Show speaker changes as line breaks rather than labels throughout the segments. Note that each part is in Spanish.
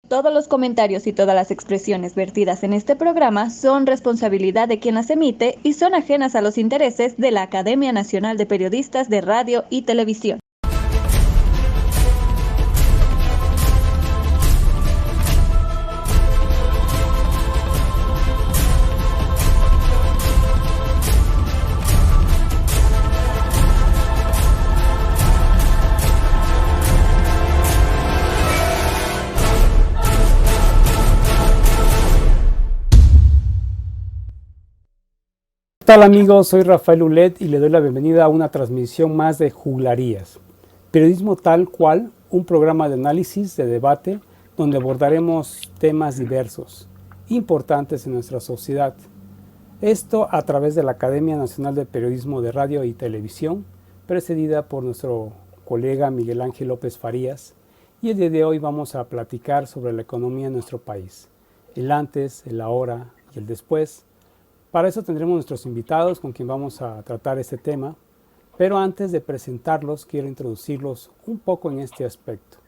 Todos los comentarios y todas las expresiones vertidas en este programa son responsabilidad de quien las emite y son ajenas a los intereses de la Academia Nacional de Periodistas de Radio y Televisión.
¿Qué tal amigos? Soy Rafael Ulet y le doy la bienvenida a una transmisión más de Juglarías. Periodismo tal cual, un programa de análisis, de debate, donde abordaremos temas diversos, importantes en nuestra sociedad. Esto a través de la Academia Nacional de Periodismo de Radio y Televisión, precedida por nuestro colega Miguel Ángel López Farías. Y el día de hoy vamos a platicar sobre la economía en nuestro país, el antes, el ahora y el después. Para eso tendremos nuestros invitados con quien vamos a tratar este tema, pero antes de presentarlos quiero introducirlos un poco en este aspecto,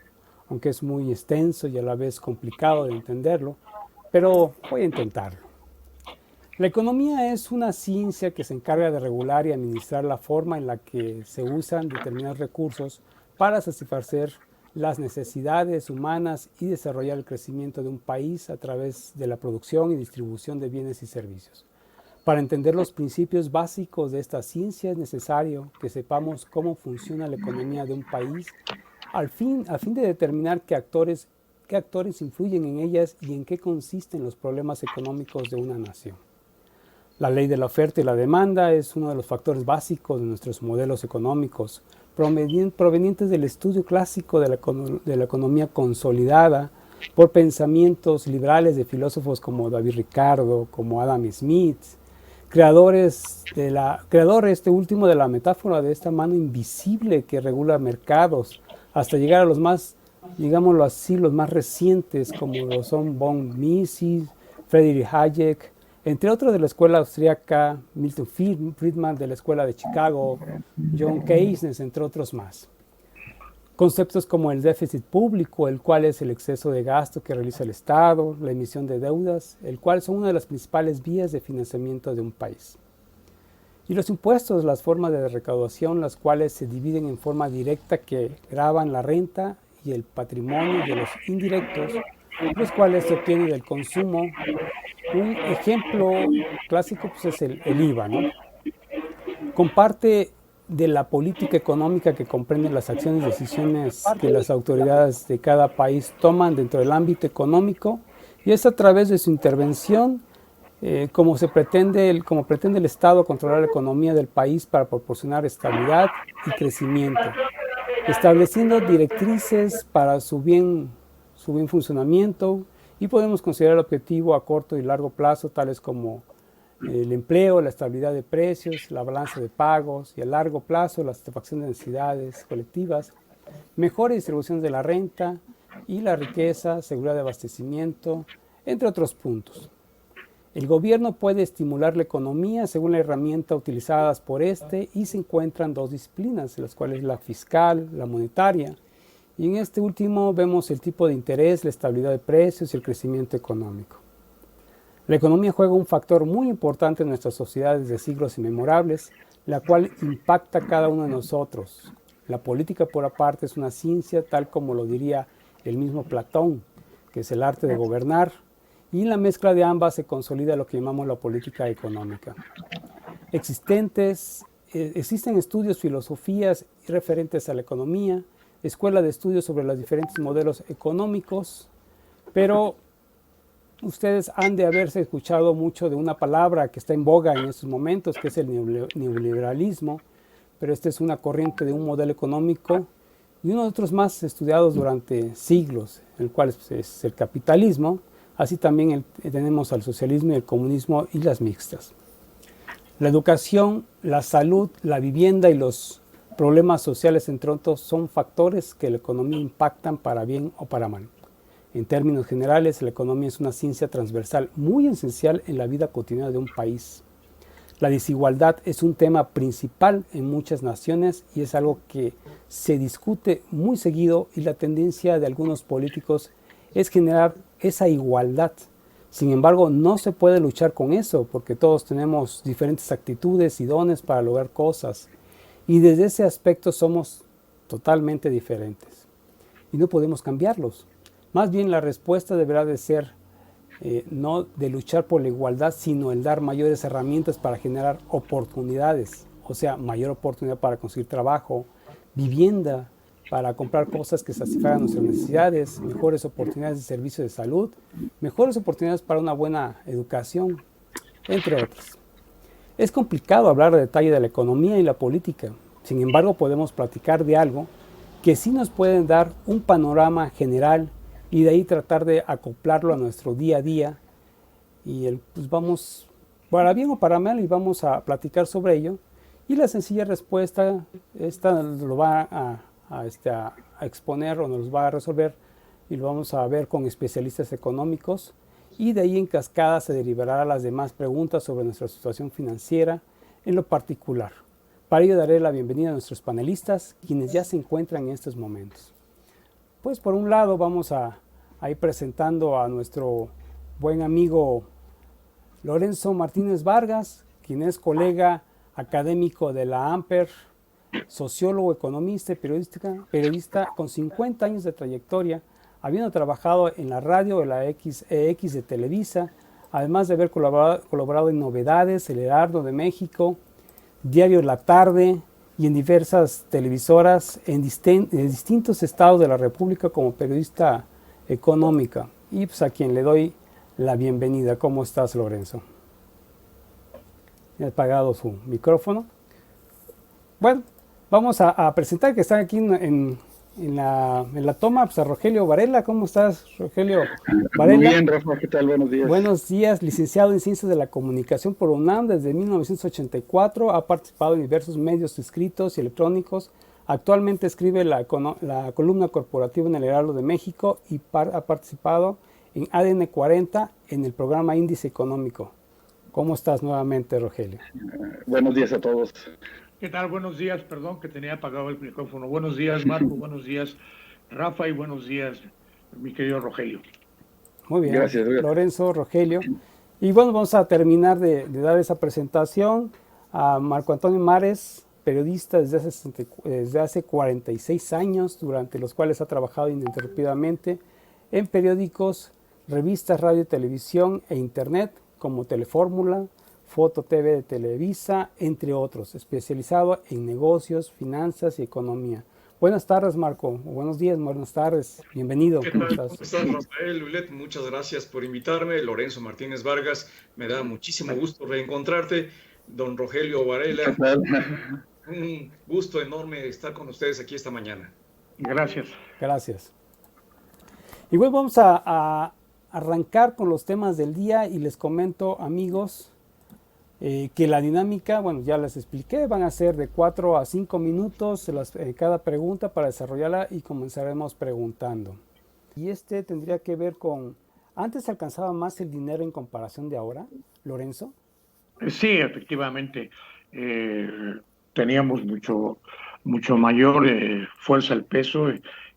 aunque es muy extenso y a la vez complicado de entenderlo, pero voy a intentarlo. La economía es una ciencia que se encarga de regular y administrar la forma en la que se usan determinados recursos para satisfacer las necesidades humanas y desarrollar el crecimiento de un país a través de la producción y distribución de bienes y servicios. Para entender los principios básicos de esta ciencia es necesario que sepamos cómo funciona la economía de un país a fin de determinar qué actores influyen en ellas y en qué consisten los problemas económicos de una nación. La ley de la oferta y la demanda es uno de los factores básicos de nuestros modelos económicos, provenientes del estudio clásico de la economía consolidada por pensamientos liberales de filósofos como David Ricardo, como Adam Smith, creador este último de la metáfora de esta mano invisible que regula mercados, hasta llegar a los más, digámoslo así, los más recientes, como lo son von Mises, Friedrich Hayek, entre otros de la escuela austríaca, Milton Friedman de la escuela de Chicago, John Keynes, entre otros más. Conceptos como el déficit público, el cual es el exceso de gasto que realiza el Estado, la emisión de deudas, el cual son una de las principales vías de financiamiento de un país. Y los impuestos, las formas de recaudación, las cuales se dividen en forma directa que gravan la renta y el patrimonio de los indirectos, los cuales se obtienen del consumo. Un ejemplo clásico pues, es el IVA, ¿no? Comparte de la política económica que comprende las acciones y decisiones que las autoridades de cada país toman dentro del ámbito económico, y es a través de su intervención como pretende el Estado controlar la economía del país para proporcionar estabilidad y crecimiento, estableciendo directrices para su bien funcionamiento, y podemos considerar el objetivo a corto y largo plazo tales como el empleo, la estabilidad de precios, la balanza de pagos, y a largo plazo la satisfacción de necesidades colectivas, mejor distribución de la renta y la riqueza, seguridad de abastecimiento, entre otros puntos. El gobierno puede estimular la economía según la herramienta utilizadas por este, y se encuentran dos disciplinas, las cuales la fiscal, la monetaria, y en este último vemos el tipo de interés, la estabilidad de precios y el crecimiento económico. La economía juega un factor muy importante en nuestras sociedades de siglos inmemorables, la cual impacta a cada uno de nosotros. La política, por aparte, es una ciencia, tal como lo diría el mismo Platón, que es el arte de gobernar, y en la mezcla de ambas se consolida lo que llamamos la política económica. Existen estudios, filosofías referentes a la economía, escuela de estudios sobre los diferentes modelos económicos, pero ustedes han de haberse escuchado mucho de una palabra que está en boga en estos momentos, que es el neoliberalismo, pero esta es una corriente de un modelo económico y uno de otros más estudiados durante siglos, el cual es el capitalismo. Así también tenemos al socialismo y el comunismo y las mixtas. La educación, la salud, la vivienda y los problemas sociales, entre otros, son factores que la economía impactan para bien o para mal. En términos generales, la economía es una ciencia transversal muy esencial en la vida cotidiana de un país. La desigualdad es un tema principal en muchas naciones y es algo que se discute muy seguido, y la tendencia de algunos políticos es generar esa igualdad. Sin embargo, no se puede luchar con eso porque todos tenemos diferentes actitudes y dones para lograr cosas. Y desde ese aspecto somos totalmente diferentes. Y no podemos cambiarlos. Más bien la respuesta deberá de ser no de luchar por la igualdad, sino el dar mayores herramientas para generar oportunidades. O sea, mayor oportunidad para conseguir trabajo, vivienda, para comprar cosas que satisfagan nuestras necesidades, mejores oportunidades de servicio de salud, mejores oportunidades para una buena educación, entre otras. Es complicado hablar de detalle de la economía y la política. Sin embargo, podemos platicar de algo que sí nos puede dar un panorama general y de ahí tratar de acoplarlo a nuestro día a día. Y pues vamos, para bien o para mal, y vamos a platicar sobre ello. Y la sencilla respuesta, esta lo va a exponer o nos va a resolver y lo vamos a ver con especialistas económicos y de ahí en cascada se derivará las demás preguntas sobre nuestra situación financiera en lo particular. Para ello daré la bienvenida a nuestros panelistas, quienes ya se encuentran en estos momentos. Pues por un lado vamos a ir presentando a nuestro buen amigo Lorenzo Martínez Vargas, quien es colega académico de la AMPER, sociólogo, economista y periodista con 50 años de trayectoria, habiendo trabajado en la radio de la EX de Televisa, además de haber colaborado en Novedades, El Heraldo de México, Diario La Tarde y en diversas televisoras en distintos estados de la República como periodista económica. Y pues a quien le doy la bienvenida. ¿Cómo estás, Lorenzo? He apagado su micrófono. Bueno, vamos a presentar que están aquí en la toma pues a Rogelio Varela. ¿Cómo estás, Rogelio Varela?
Muy bien, Rafa, ¿qué tal? Buenos días.
Buenos días, licenciado en Ciencias de la Comunicación por UNAM desde 1984. Ha participado en diversos medios escritos y electrónicos. Actualmente escribe la columna corporativa en El Heraldo de México y ha participado en ADN 40 en el programa Índice Económico. ¿Cómo estás nuevamente, Rogelio?
Buenos días a todos.
¿Qué tal? Buenos días, perdón que tenía apagado el micrófono. Buenos días, Marco, buenos días, Rafa, y buenos días, mi querido Rogelio.
Muy bien, gracias. Lorenzo, Rogelio. Y bueno, vamos a terminar de dar esa presentación a Marco Antonio Mares, periodista desde hace 46 años, durante los cuales ha trabajado ininterrumpidamente en periódicos, revistas, radio, televisión e internet, como Telefórmula, Foto TV de Televisa, entre otros, especializado en negocios, finanzas y economía. Buenas tardes, Marco. Buenos días, buenas tardes. Bienvenido.
¿Cómo estás? ¿Cómo estás, Rafael Ulet? Muchas gracias por invitarme. Lorenzo Martínez Vargas, me da muchísimo gusto reencontrarte. Don Rogelio Varela, un gusto enorme estar con ustedes aquí esta mañana.
Gracias.
Gracias. Y bueno, vamos a arrancar con los temas del día y les comento, amigos, que la dinámica, bueno, ya les expliqué, van a ser de 4 a 5 minutos cada pregunta para desarrollarla y comenzaremos preguntando. Y tendría que ver con, ¿antes alcanzaba más el dinero en comparación de ahora, Lorenzo?
Sí, efectivamente, teníamos mucho mayor fuerza el peso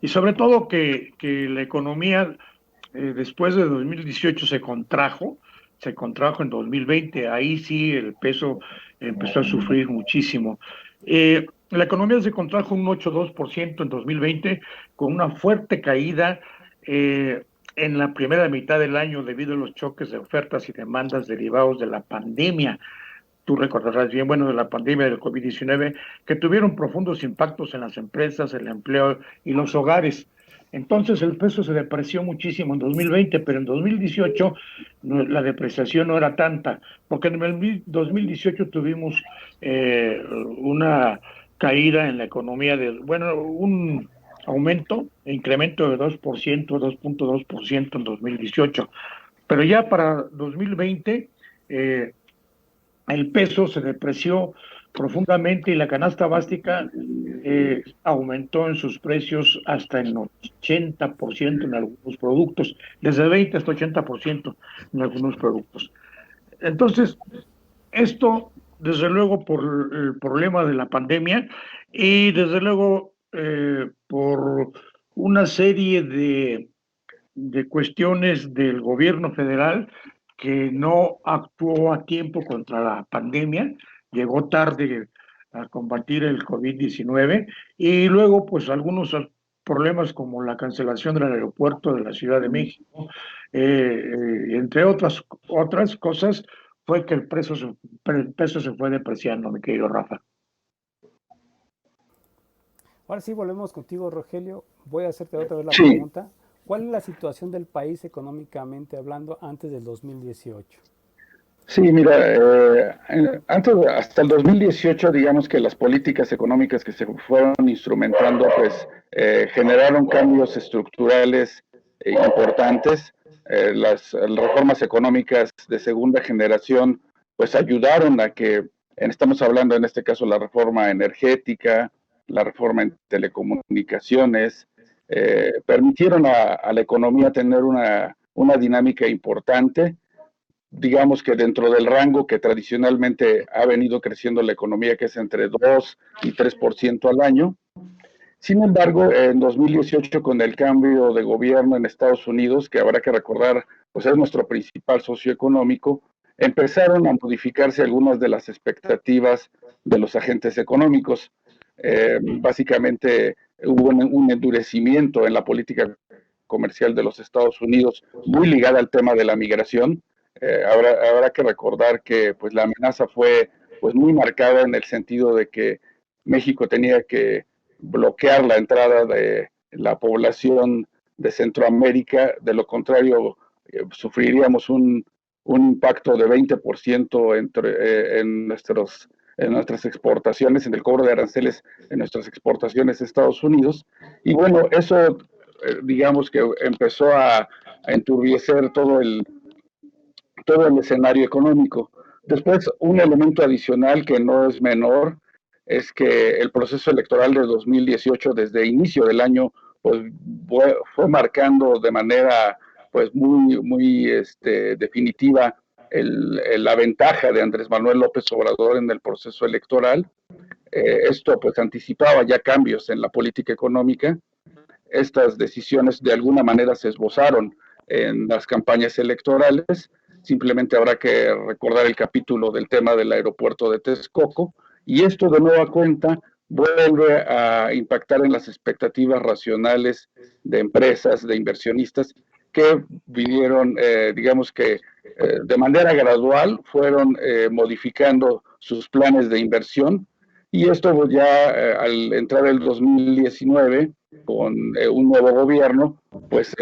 y sobre todo que la economía después de 2018 se contrajo en 2020, ahí sí el peso empezó a sufrir muchísimo. La economía se contrajo un 8,2% en 2020 con una fuerte caída en la primera mitad del año debido a los choques de ofertas y demandas derivados de la pandemia. Tú recordarás bien, bueno, de la pandemia del COVID-19, que tuvieron profundos impactos en las empresas, el empleo y los hogares. Entonces el peso se depreció muchísimo en 2020, pero en 2018 la depreciación no era tanta, porque en el 2018 tuvimos una caída en la economía, un incremento de 2%, 2.2% en 2018. Pero ya para 2020 el peso se depreció profundamente y la canasta básica aumentó en sus precios hasta el 80% en algunos productos, desde 20 hasta 80% en algunos productos. Entonces, esto, desde luego, por el problema de la pandemia y desde luego por una serie de de cuestiones del gobierno federal que no actuó a tiempo contra la pandemia, llegó tarde a combatir el COVID-19 y luego pues algunos problemas como la cancelación del aeropuerto de la Ciudad de México, entre otras cosas, fue que el peso se fue depreciando, mi querido Rafa.
Ahora sí, volvemos contigo, Rogelio. Voy a hacerte otra vez la pregunta. ¿Cuál es la situación del país económicamente hablando antes del 2018?
Sí, mira, hasta el 2018, digamos que las políticas económicas que se fueron instrumentando, pues generaron cambios estructurales importantes. Las reformas económicas de segunda generación, pues ayudaron a que, estamos hablando en este caso la reforma energética, la reforma en telecomunicaciones, permitieron a la economía tener una dinámica importante. Digamos que dentro del rango que tradicionalmente ha venido creciendo la economía, que es entre 2 y 3% al año. Sin embargo, en 2018, con el cambio de gobierno en Estados Unidos, que habrá que recordar, pues es nuestro principal socio económico, empezaron a modificarse algunas de las expectativas de los agentes económicos. Básicamente hubo un endurecimiento en la política comercial de los Estados Unidos, muy ligada al tema de la migración. Habrá que recordar que pues, la amenaza fue pues, muy marcada en el sentido de que México tenía que bloquear la entrada de la población de Centroamérica, de lo contrario sufriríamos un impacto de 20% en nuestras exportaciones, en el cobro de aranceles en nuestras exportaciones a Estados Unidos. Y bueno, eso digamos que empezó a enturbiar todo el escenario económico. Después, un elemento adicional que no es menor es que el proceso electoral de 2018, desde inicio del año, pues fue marcando de manera pues muy definitiva la ventaja de Andrés Manuel López Obrador en el proceso electoral. Esto pues anticipaba ya cambios en la política económica. Estas decisiones de alguna manera se esbozaron en las campañas electorales. Simplemente habrá que recordar el capítulo del tema del aeropuerto de Texcoco, y esto de nueva cuenta vuelve a impactar en las expectativas racionales de empresas, de inversionistas, que vinieron, digamos que de manera gradual fueron modificando sus planes de inversión, y esto ya al entrar el 2019 con un nuevo gobierno, pues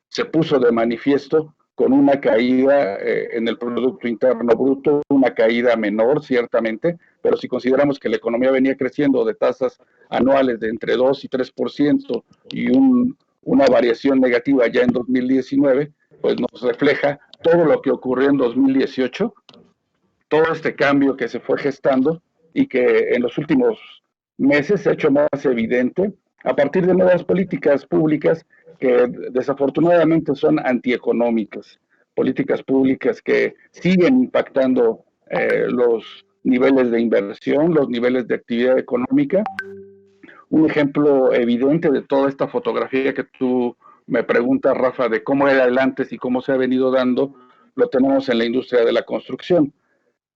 se puso de manifiesto con una caída en el Producto Interno Bruto, una caída menor ciertamente, pero si consideramos que la economía venía creciendo de tasas anuales de entre 2 y 3% y una variación negativa ya en 2019, pues nos refleja todo lo que ocurrió en 2018, todo este cambio que se fue gestando y que en los últimos meses se ha hecho más evidente a partir de nuevas políticas públicas que desafortunadamente son antieconómicas, políticas públicas que siguen impactando los niveles de inversión, los niveles de actividad económica. Un ejemplo evidente de toda esta fotografía que tú me preguntas, Rafa, de cómo era el antes y cómo se ha venido dando, lo tenemos en la industria de la construcción.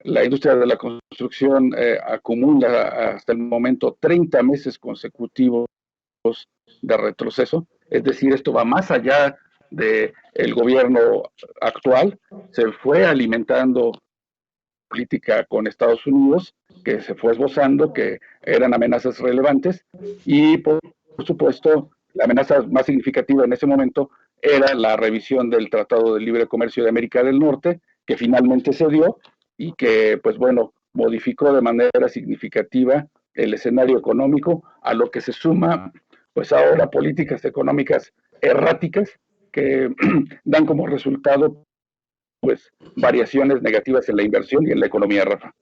La industria de la construcción acumula hasta el momento 30 meses consecutivos de retroceso, es decir, esto va más allá del gobierno actual, se fue alimentando política con Estados Unidos, que se fue esbozando, que eran amenazas relevantes, y por supuesto, la amenaza más significativa en ese momento era la revisión del Tratado de Libre Comercio de América del Norte, que finalmente se dio y que, pues bueno, modificó de manera significativa el escenario económico, a lo que se suma, pues ahora políticas económicas erráticas que dan como resultado pues variaciones negativas en la inversión y en la economía, Rafa.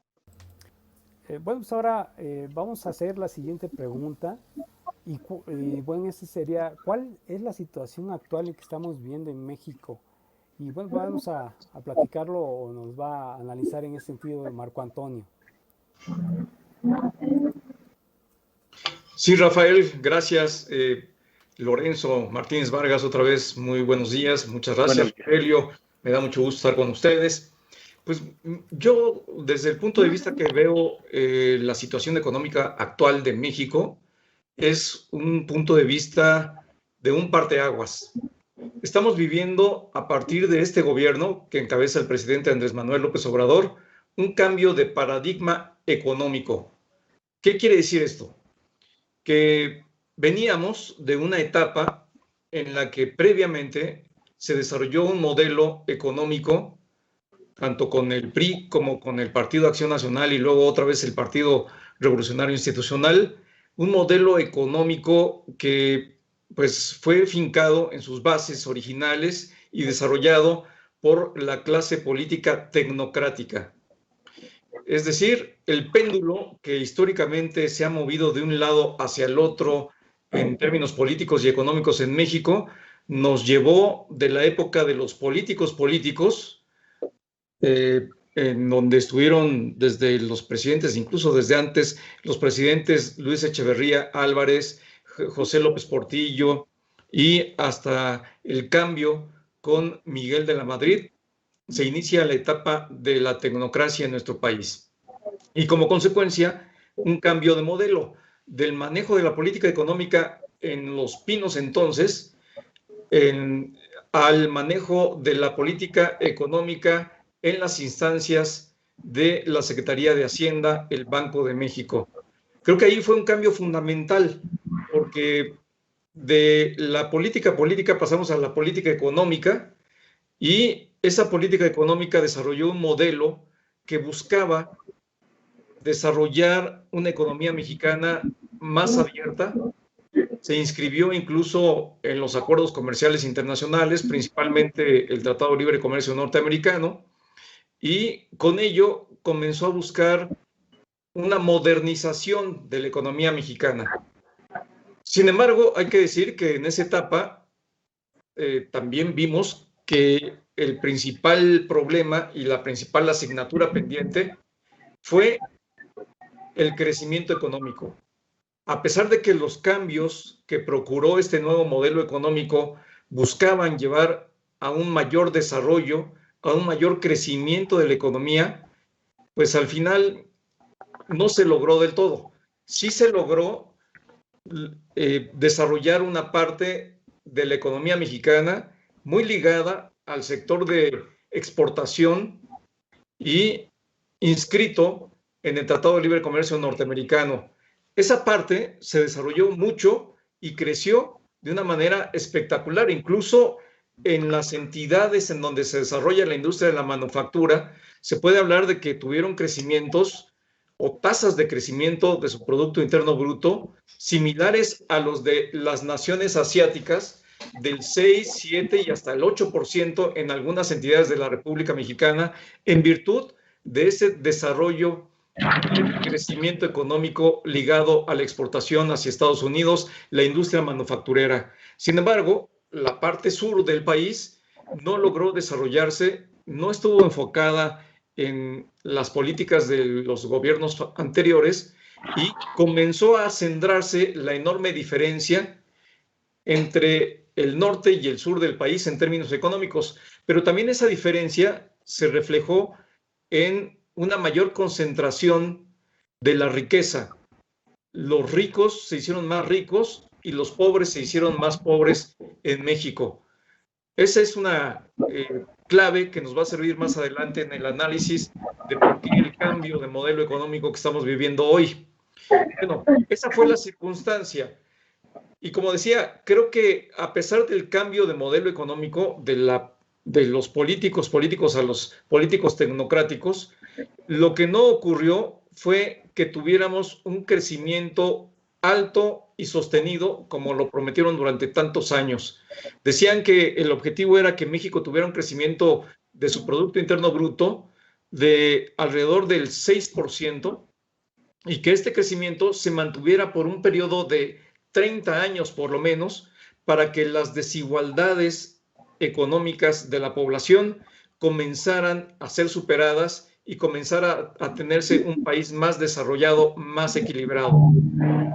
Bueno, pues ahora vamos a hacer la siguiente pregunta y bueno, esta sería, ¿cuál es la situación actual que estamos viendo en México? Y bueno, vamos a platicarlo o nos va a analizar en ese sentido Marco Antonio.
Sí, Rafael, gracias. Lorenzo Martínez Vargas, otra vez, muy buenos días. Muchas gracias, Rogelio. Me da mucho gusto estar con ustedes. Pues yo, desde el punto de vista que veo la situación económica actual de México, es un punto de vista de un parteaguas. Estamos viviendo, a partir de este gobierno que encabeza el presidente Andrés Manuel López Obrador, un cambio de paradigma económico. ¿Qué quiere decir esto? Que veníamos de una etapa en la que previamente se desarrolló un modelo económico, tanto con el PRI como con el Partido Acción Nacional y luego otra vez el Partido Revolucionario Institucional, un modelo económico que pues fue fincado en sus bases originales y desarrollado por la clase política tecnocrática. Es decir, el péndulo que históricamente se ha movido de un lado hacia el otro en términos políticos y económicos en México, nos llevó de la época de los políticos, en donde estuvieron desde los presidentes, incluso desde antes, los presidentes Luis Echeverría Álvarez, José López Portillo, y hasta el cambio con Miguel de la Madrid, se inicia la etapa de la tecnocracia en nuestro país. Y como consecuencia, un cambio de modelo del manejo de la política económica en los pinos entonces, al manejo de la política económica en las instancias de la Secretaría de Hacienda, el Banco de México. Creo que ahí fue un cambio fundamental, porque de la política pasamos a la política económica, y esa política económica desarrolló un modelo que buscaba desarrollar una economía mexicana más abierta. Se inscribió incluso en los acuerdos comerciales internacionales, principalmente el Tratado de Libre Comercio norteamericano, y con ello comenzó a buscar una modernización de la economía mexicana. Sin embargo, hay que decir que en esa etapa también vimos que el principal problema y la principal asignatura pendiente fue el crecimiento económico. A pesar de que los cambios que procuró este nuevo modelo económico buscaban llevar a un mayor desarrollo, a un mayor crecimiento de la economía, pues al final no se logró del todo. Sí se logró desarrollar una parte de la economía mexicana muy ligada al sector de exportación y inscrito en el Tratado de Libre Comercio norteamericano. Esa parte se desarrolló mucho y creció de una manera espectacular. Incluso en las entidades en donde se desarrolla la industria de la manufactura, se puede hablar de que tuvieron crecimientos o tasas de crecimiento de su Producto Interno Bruto similares a los de las naciones asiáticas, del 6, 7 y hasta el 8% en algunas entidades de la República Mexicana, en virtud de ese desarrollo, el crecimiento económico ligado a la exportación hacia Estados Unidos, la industria manufacturera. Sin embargo, la parte sur del país no logró desarrollarse, no estuvo enfocada en las políticas de los gobiernos anteriores y comenzó a acendrarse la enorme diferencia entre el norte y el sur del país en términos económicos. Pero también esa diferencia se reflejó en una mayor concentración de la riqueza. Los ricos se hicieron más ricos y los pobres se hicieron más pobres en México. Esa es una clave que nos va a servir más adelante en el análisis de por qué el cambio de modelo económico que estamos viviendo hoy. Bueno, esa fue la circunstancia. Y como decía, creo que a pesar del cambio de modelo económico de los políticos a los políticos tecnocráticos, lo que no ocurrió fue que tuviéramos un crecimiento alto y sostenido como lo prometieron durante tantos años. Decían que el objetivo era que México tuviera un crecimiento de su Producto Interno Bruto de alrededor del 6% y que este crecimiento se mantuviera por un periodo de 30 años por lo menos, para que las desigualdades económicas de la población comenzaran a ser superadas y comenzara a tenerse un país más desarrollado, más equilibrado.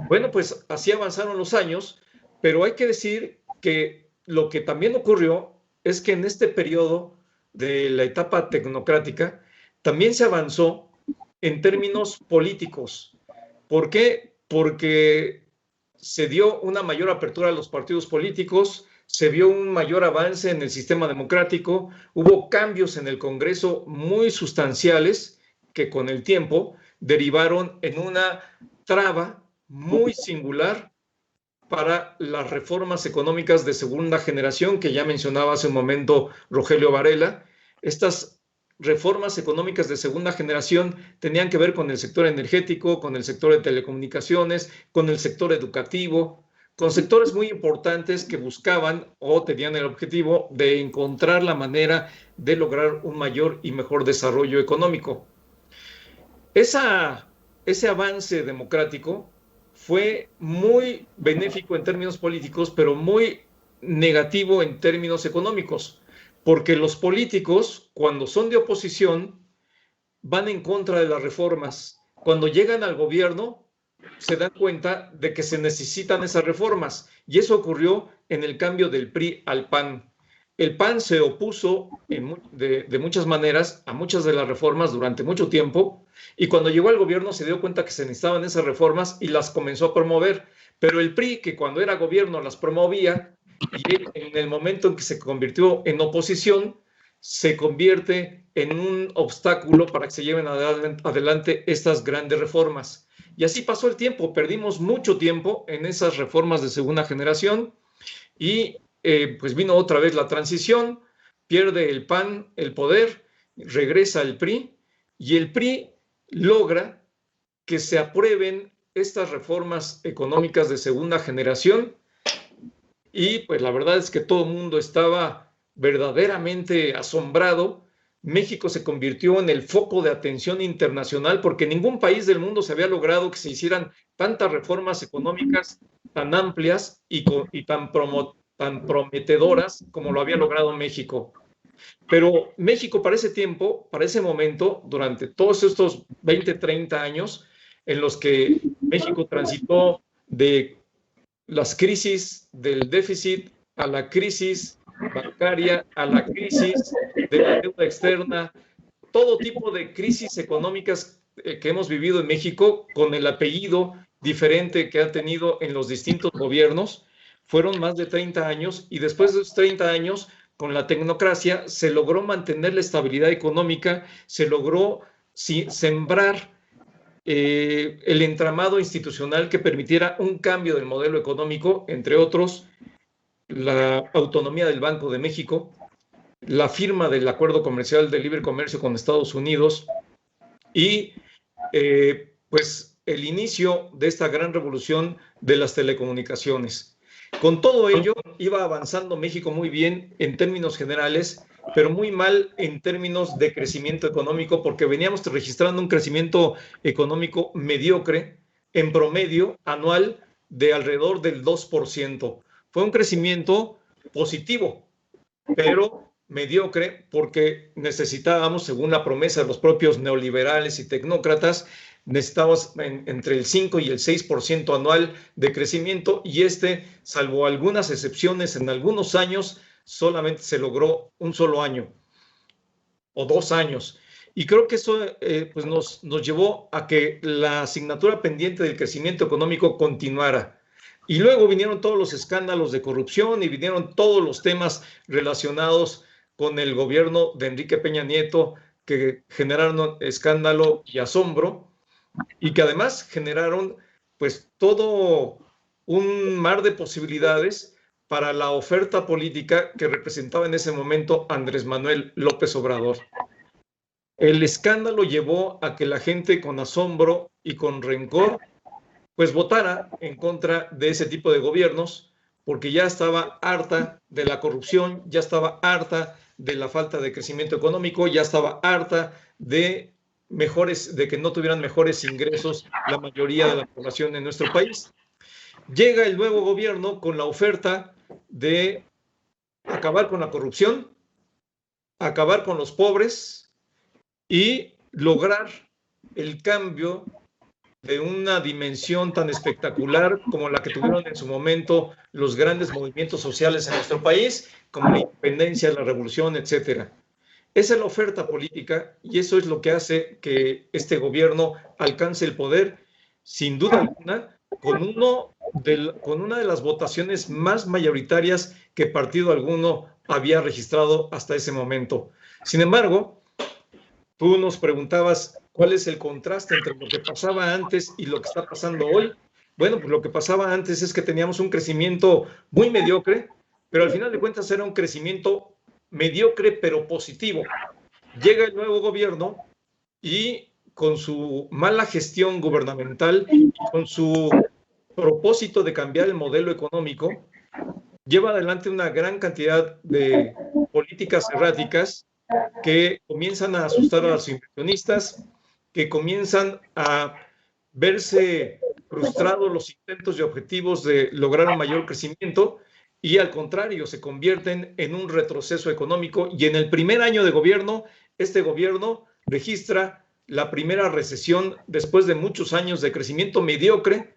Bueno, pues así avanzaron los años, Pero hay que decir que lo que también ocurrió es que en este periodo de la etapa tecnocrática también se avanzó en términos políticos. ¿Por qué? Porque se dio una mayor apertura a los partidos políticos, se vio un mayor avance en el sistema democrático, hubo cambios en el Congreso muy sustanciales que con el tiempo derivaron en una traba muy singular para las reformas económicas de segunda generación que ya mencionaba hace un momento Rogelio Varela. Estas reformas económicas de segunda generación tenían que ver con el sector energético, con el sector de telecomunicaciones, con el sector educativo, con sectores muy importantes que buscaban o tenían el objetivo de encontrar la manera de lograr un mayor y mejor desarrollo económico. Ese avance democrático fue muy benéfico en términos políticos, pero muy negativo en términos económicos, porque los políticos, cuando son de oposición, van en contra de las reformas. Cuando llegan al gobierno, se dan cuenta de que se necesitan esas reformas, y eso ocurrió en el cambio del PRI al PAN. El PAN se opuso de muchas maneras a muchas de las reformas durante mucho tiempo, y cuando llegó al gobierno se dio cuenta que se necesitaban esas reformas y las comenzó a promover. Pero el PRI, que cuando era gobierno las promovía, y él, en el momento en que se convirtió en oposición, se convierte en un obstáculo para que se lleven adelante estas grandes reformas. Y así pasó el tiempo, perdimos mucho tiempo en esas reformas de segunda generación y pues vino otra vez la transición, pierde el PAN el poder, regresa el PRI y el PRI logra que se aprueben estas reformas económicas de segunda generación y pues la verdad es que todo el mundo estaba verdaderamente asombrado. México se convirtió en el foco de atención internacional porque ningún país del mundo se había logrado que se hicieran tantas reformas económicas tan amplias y tan prometedoras como lo había logrado México. Pero México para ese tiempo, para ese momento, durante todos estos 20, 30 años en los que México transitó de las crisis del déficit a la crisis bancaria, a la crisis de la deuda externa, todo tipo de crisis económicas que hemos vivido en México con el apellido diferente que ha tenido en los distintos gobiernos, fueron más de 30 años y después de esos 30 años, con la tecnocracia, se logró mantener la estabilidad económica, se logró sembrar el entramado institucional que permitiera un cambio del modelo económico, entre otros, la autonomía del Banco de México, la firma del Acuerdo Comercial de Libre Comercio con Estados Unidos y pues el inicio de esta gran revolución de las telecomunicaciones. Con todo ello, iba avanzando México muy bien en términos generales, pero muy mal en términos de crecimiento económico, porque veníamos registrando un crecimiento económico mediocre, en promedio anual de alrededor del 2%. Fue un crecimiento positivo, pero mediocre, porque necesitábamos, según la promesa de los propios neoliberales y tecnócratas, necesitábamos entre el 5 y el 6% anual de crecimiento, y salvo algunas excepciones, en algunos años solamente se logró un solo año o 2 años. Y creo que eso pues nos llevó a que la asignatura pendiente del crecimiento económico continuara. Y luego vinieron todos los escándalos de corrupción y vinieron todos los temas relacionados con el gobierno de Enrique Peña Nieto que generaron escándalo y asombro y que además generaron pues todo un mar de posibilidades para la oferta política que representaba en ese momento Andrés Manuel López Obrador. El escándalo llevó a que la gente con asombro y con rencor pues votara en contra de ese tipo de gobiernos porque ya estaba harta de la corrupción, ya estaba harta de la falta de crecimiento económico, ya estaba harta de que no tuvieran mejores ingresos la mayoría de la población en nuestro país. Llega el nuevo gobierno con la oferta de acabar con la corrupción, acabar con los pobres y lograr el cambio de una dimensión tan espectacular como la que tuvieron en su momento los grandes movimientos sociales en nuestro país, como la independencia, la revolución, etcétera. Esa es la oferta política y eso es lo que hace que este gobierno alcance el poder, sin duda alguna, con una de las votaciones más mayoritarias que partido alguno había registrado hasta ese momento. Sin embargo, tú nos preguntabas cuál es el contraste entre lo que pasaba antes y lo que está pasando hoy. Bueno, pues lo que pasaba antes es que teníamos un crecimiento muy mediocre, pero al final de cuentas era un crecimiento mediocre pero positivo. Llega el nuevo gobierno y con su mala gestión gubernamental y con su propósito de cambiar el modelo económico, lleva adelante una gran cantidad de políticas erráticas que comienzan a asustar a los inversionistas, que comienzan a verse frustrados los intentos y objetivos de lograr un mayor crecimiento y al contrario se convierten en un retroceso económico. Y en el primer año de gobierno, este gobierno registra la primera recesión después de muchos años de crecimiento mediocre,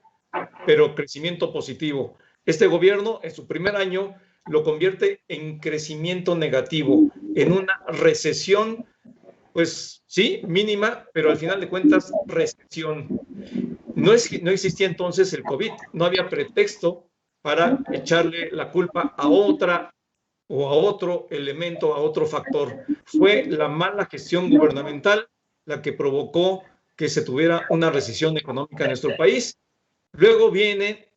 pero crecimiento positivo. Este gobierno en su primer año lo convierte en crecimiento negativo, en una recesión, pues sí, mínima, pero al final de cuentas, recesión. No existía entonces el COVID, no había pretexto para echarle la culpa a otra o a otro elemento, a otro factor. Fue la mala gestión gubernamental la que provocó que se tuviera una recesión económica en nuestro país. Luego viene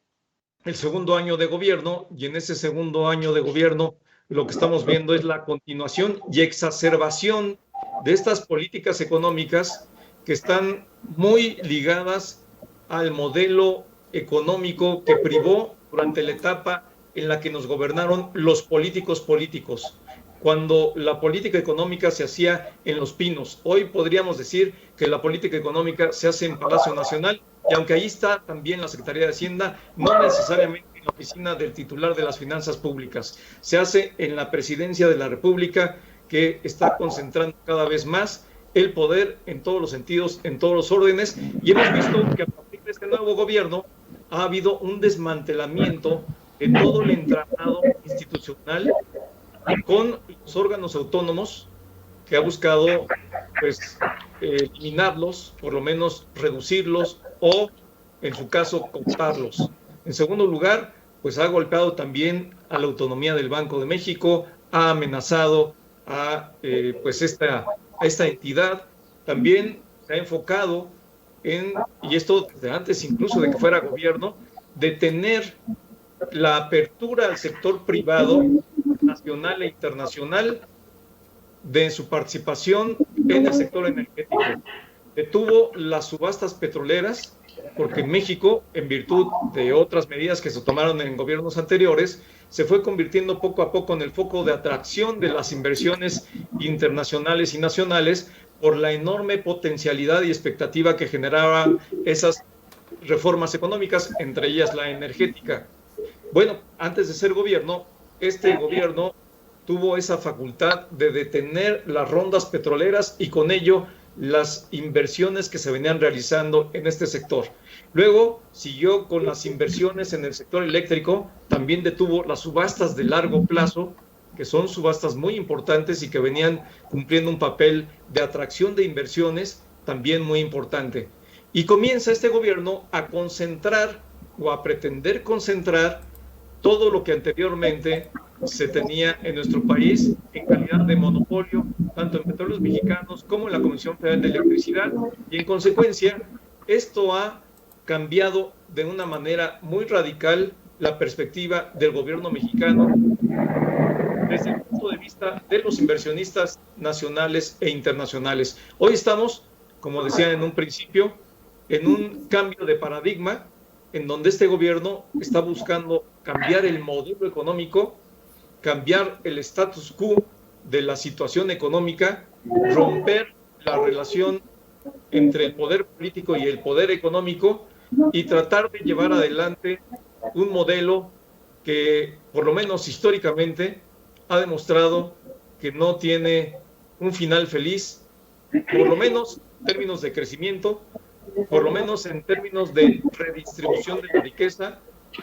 el segundo año de gobierno y en ese segundo año de gobierno lo que estamos viendo es la continuación y exacerbación de estas políticas económicas que están muy ligadas al modelo económico que privó durante la etapa en la que nos gobernaron los políticos, cuando la política económica se hacía en Los Pinos. Hoy podríamos decir que la política económica se hace en Palacio Nacional, y aunque ahí está también la Secretaría de Hacienda, no necesariamente en la oficina del titular de las finanzas públicas. Se hace en la Presidencia de la República, que está concentrando cada vez más el poder en todos los sentidos, en todos los órdenes, y hemos visto que a partir de este nuevo gobierno ha habido un desmantelamiento de todo el entramado institucional con los órganos autónomos, que ha buscado pues eliminarlos, por lo menos reducirlos o en su caso cortarlos. En segundo lugar, pues ha golpeado también a la autonomía del Banco de México, ha amenazado a pues esta entidad. También se ha enfocado en, y esto desde antes incluso de que fuera gobierno, detener la apertura al sector privado nacional e internacional de su participación en el sector energético. Detuvo las subastas petroleras porque México, en virtud de otras medidas que se tomaron en gobiernos anteriores, se fue convirtiendo poco a poco en el foco de atracción de las inversiones internacionales y nacionales por la enorme potencialidad y expectativa que generaban esas reformas económicas, entre ellas la energética. Bueno, antes de ser gobierno, este gobierno tuvo esa facultad de detener las rondas petroleras y con ello las inversiones que se venían realizando en este sector. Luego siguió con las inversiones en el sector eléctrico, también detuvo las subastas de largo plazo, que son subastas muy importantes y que venían cumpliendo un papel de atracción de inversiones también muy importante. Y comienza este gobierno a concentrar o a pretender concentrar todo lo que anteriormente se tenía en nuestro país en calidad de monopolio, tanto en Petróleos Mexicanos como en la Comisión Federal de Electricidad, y en consecuencia esto ha cambiado de una manera muy radical la perspectiva del gobierno mexicano desde el punto de vista de los inversionistas nacionales e internacionales. Hoy estamos, como decía en un principio, en un cambio de paradigma en donde este gobierno está buscando cambiar el modelo económico, cambiar el status quo de la situación económica, romper la relación entre el poder político y el poder económico y tratar de llevar adelante un modelo que, por lo menos históricamente, ha demostrado que no tiene un final feliz, por lo menos en términos de crecimiento, por lo menos en términos de redistribución de la riqueza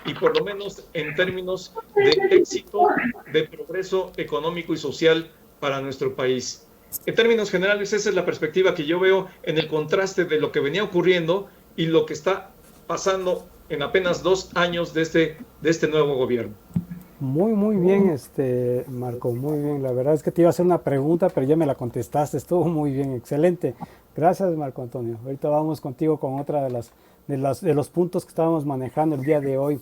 y por lo menos en términos de éxito, de progreso económico y social para nuestro país. En términos generales, esa es la perspectiva que yo veo en el contraste de lo que venía ocurriendo y lo que está pasando en apenas 2 años de este nuevo gobierno.
Muy bien, Marco, muy bien. La verdad es que te iba a hacer una pregunta, pero ya me la contestaste. Estuvo muy bien, excelente. Gracias, Marco Antonio. Ahorita vamos contigo con otra de los puntos que estábamos manejando el día de hoy.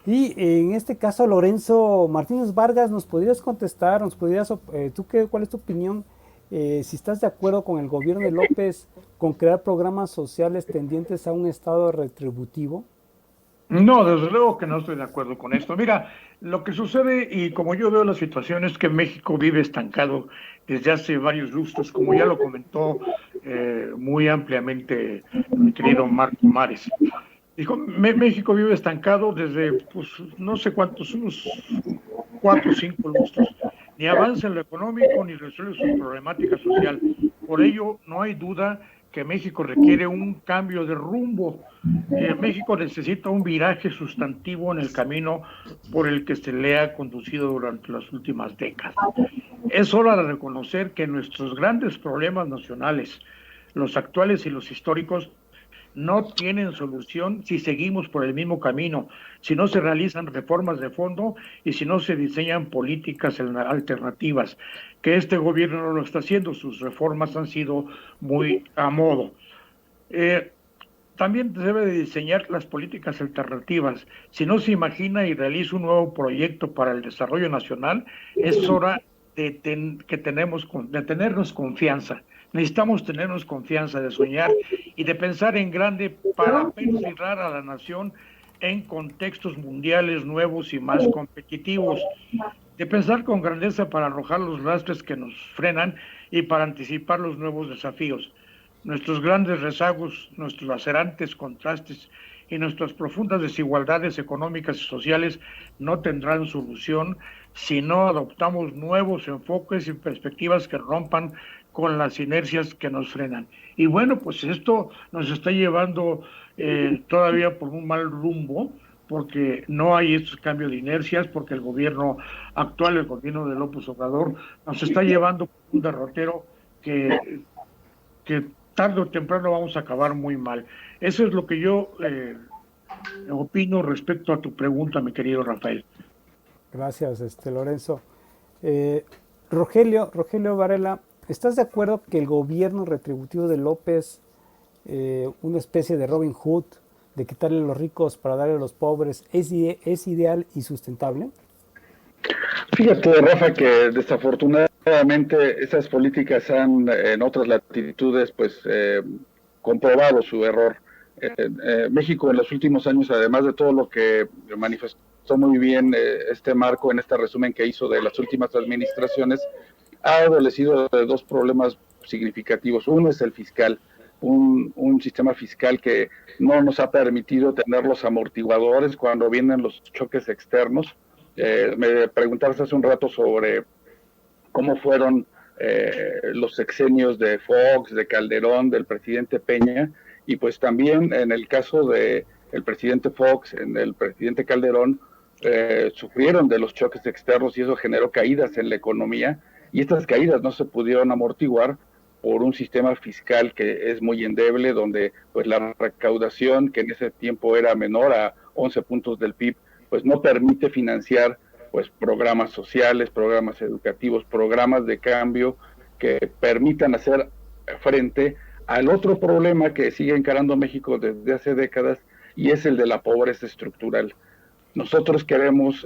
Y en este caso, Lorenzo Martínez Vargas, ¿nos podrías contestar? ¿Cuál es tu opinión? Si estás de acuerdo con el gobierno de López con crear programas sociales tendientes a un estado retributivo.
No, desde luego que no estoy de acuerdo con esto. Mira, lo que sucede, y como yo veo la situación, es que México vive estancado desde hace varios lustros, como ya lo comentó muy ampliamente mi querido Marco Mares. Dijo, México vive estancado desde, pues, no sé cuántos, unos 4 o 5 lustros. Ni avanza en lo económico, ni resuelve su problemática social. Por ello, no hay duda que México requiere un cambio de rumbo. México necesita un viraje sustantivo en el camino por el que se le ha conducido durante las últimas décadas. Es hora de reconocer que nuestros grandes problemas nacionales, los actuales y los históricos, no tienen solución si seguimos por el mismo camino, si no se realizan reformas de fondo y si no se diseñan políticas alternativas, que este gobierno no lo está haciendo, sus reformas han sido muy a modo. También debe de diseñar las políticas alternativas. Si no se imagina y realiza un nuevo proyecto para el desarrollo nacional, es hora de tenernos confianza. Necesitamos tenernos confianza de soñar y de pensar en grande para perfilar a la nación en contextos mundiales nuevos y más competitivos. De pensar con grandeza para arrojar los lastres que nos frenan y para anticipar los nuevos desafíos. Nuestros grandes rezagos, nuestros lacerantes contrastes y nuestras profundas desigualdades económicas y sociales no tendrán solución si no adoptamos nuevos enfoques y perspectivas que rompan con las inercias que nos frenan. Y bueno, pues esto nos está llevando todavía por un mal rumbo, porque no hay estos cambios de inercias, porque el gobierno actual, el gobierno de López Obrador, nos está llevando por un derrotero que tarde o temprano vamos a acabar muy mal. Eso es lo que yo opino respecto a tu pregunta, mi querido Rafael.
Gracias, Lorenzo. Rogelio Varela, ¿estás de acuerdo que el gobierno retributivo de López, una especie de Robin Hood, de quitarle a los ricos para darle a los pobres, es ideal y sustentable?
Fíjate, Rafa, que desafortunadamente esas políticas han en otras latitudes pues comprobado su error. México en los últimos años, además de todo lo que manifestó muy bien Marco en este resumen que hizo de las últimas administraciones, ha adolecido de 2 problemas significativos. Uno es el fiscal, un sistema fiscal que no nos ha permitido tener los amortiguadores cuando vienen los choques externos. Me preguntabas hace un rato sobre cómo fueron los sexenios de Fox, de Calderón, del presidente Peña, y pues también en el caso de el presidente Fox, en el presidente Calderón, sufrieron de los choques externos y eso generó caídas en la economía, y estas caídas no se pudieron amortiguar por un sistema fiscal que es muy endeble, donde pues la recaudación, que en ese tiempo era menor a 11 puntos del PIB, pues no permite financiar pues programas sociales, programas educativos, programas de cambio que permitan hacer frente al otro problema que sigue encarando México desde hace décadas, y es el de la pobreza estructural. Nosotros queremos,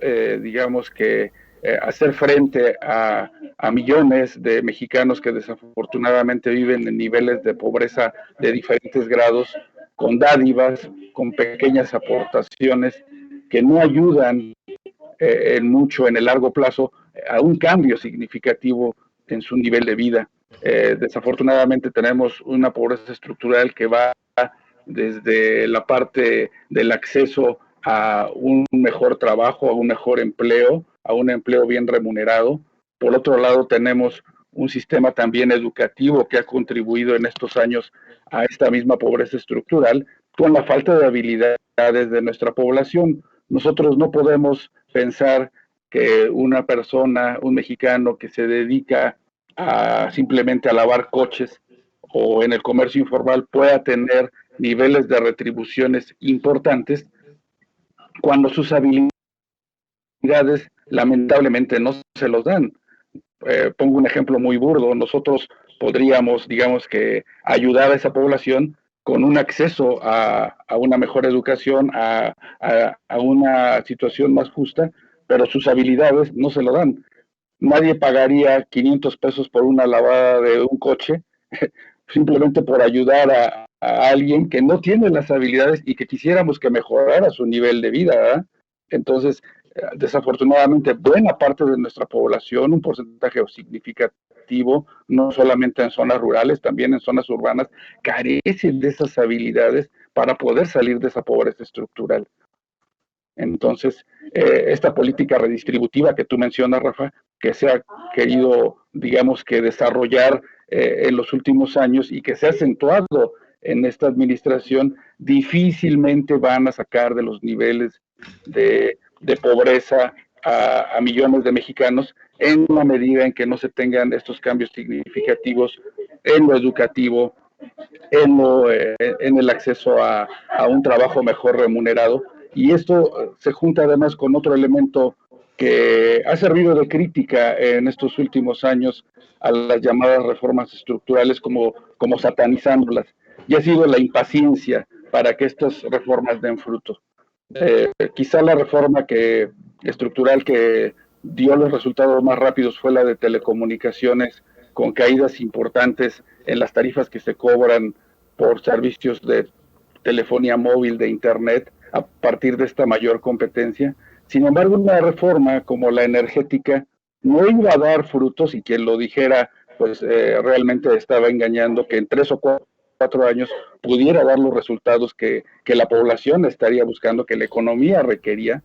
hacer frente a millones de mexicanos que desafortunadamente viven en niveles de pobreza de diferentes grados, con dádivas, con pequeñas aportaciones que no ayudan mucho en el largo plazo a un cambio significativo en su nivel de vida. Desafortunadamente tenemos una pobreza estructural que va desde la parte del acceso a un mejor trabajo, a un mejor empleo, a un empleo bien remunerado. Por otro lado, tenemos un sistema también educativo que ha contribuido en estos años a esta misma pobreza estructural, con la falta de habilidades de nuestra población. Nosotros no podemos pensar que una persona, un mexicano que se dedica simplemente a lavar coches o en el comercio informal pueda tener niveles de retribuciones importantes cuando sus habilidades lamentablemente no se los dan. Pongo un ejemplo muy burdo, nosotros podríamos, digamos que, ayudar a esa población con un acceso a una mejor educación, a una situación más justa, pero sus habilidades no se lo dan. Nadie pagaría 500 pesos por una lavada de un coche simplemente por ayudar a alguien que no tiene las habilidades y que quisiéramos que mejorara su nivel de vida, ¿verdad? Entonces, desafortunadamente, buena parte de nuestra población, un porcentaje significativo, no solamente en zonas rurales, también en zonas urbanas, carecen de esas habilidades para poder salir de esa pobreza estructural. Entonces, esta política redistributiva que tú mencionas, Rafa, que se ha querido, digamos que desarrollar en los últimos años y que se ha acentuado en esta administración, difícilmente van a sacar de los niveles de pobreza a millones de mexicanos en la medida en que no se tengan estos cambios significativos en lo educativo, en el acceso a un trabajo mejor remunerado. Y esto se junta además con otro elemento que ha servido de crítica en estos últimos años a las llamadas reformas estructurales como satanizándolas, y ha sido la impaciencia para que estas reformas den fruto. Quizá la reforma estructural que dio los resultados más rápidos fue la de telecomunicaciones, con caídas importantes en las tarifas que se cobran por servicios de telefonía móvil, de internet, a partir de esta mayor competencia. Sin embargo, una reforma como la energética no iba a dar frutos, y quien lo dijera, pues realmente estaba engañando, que en 3 o 4 años pudiera dar los resultados que la población estaría buscando, que la economía requería.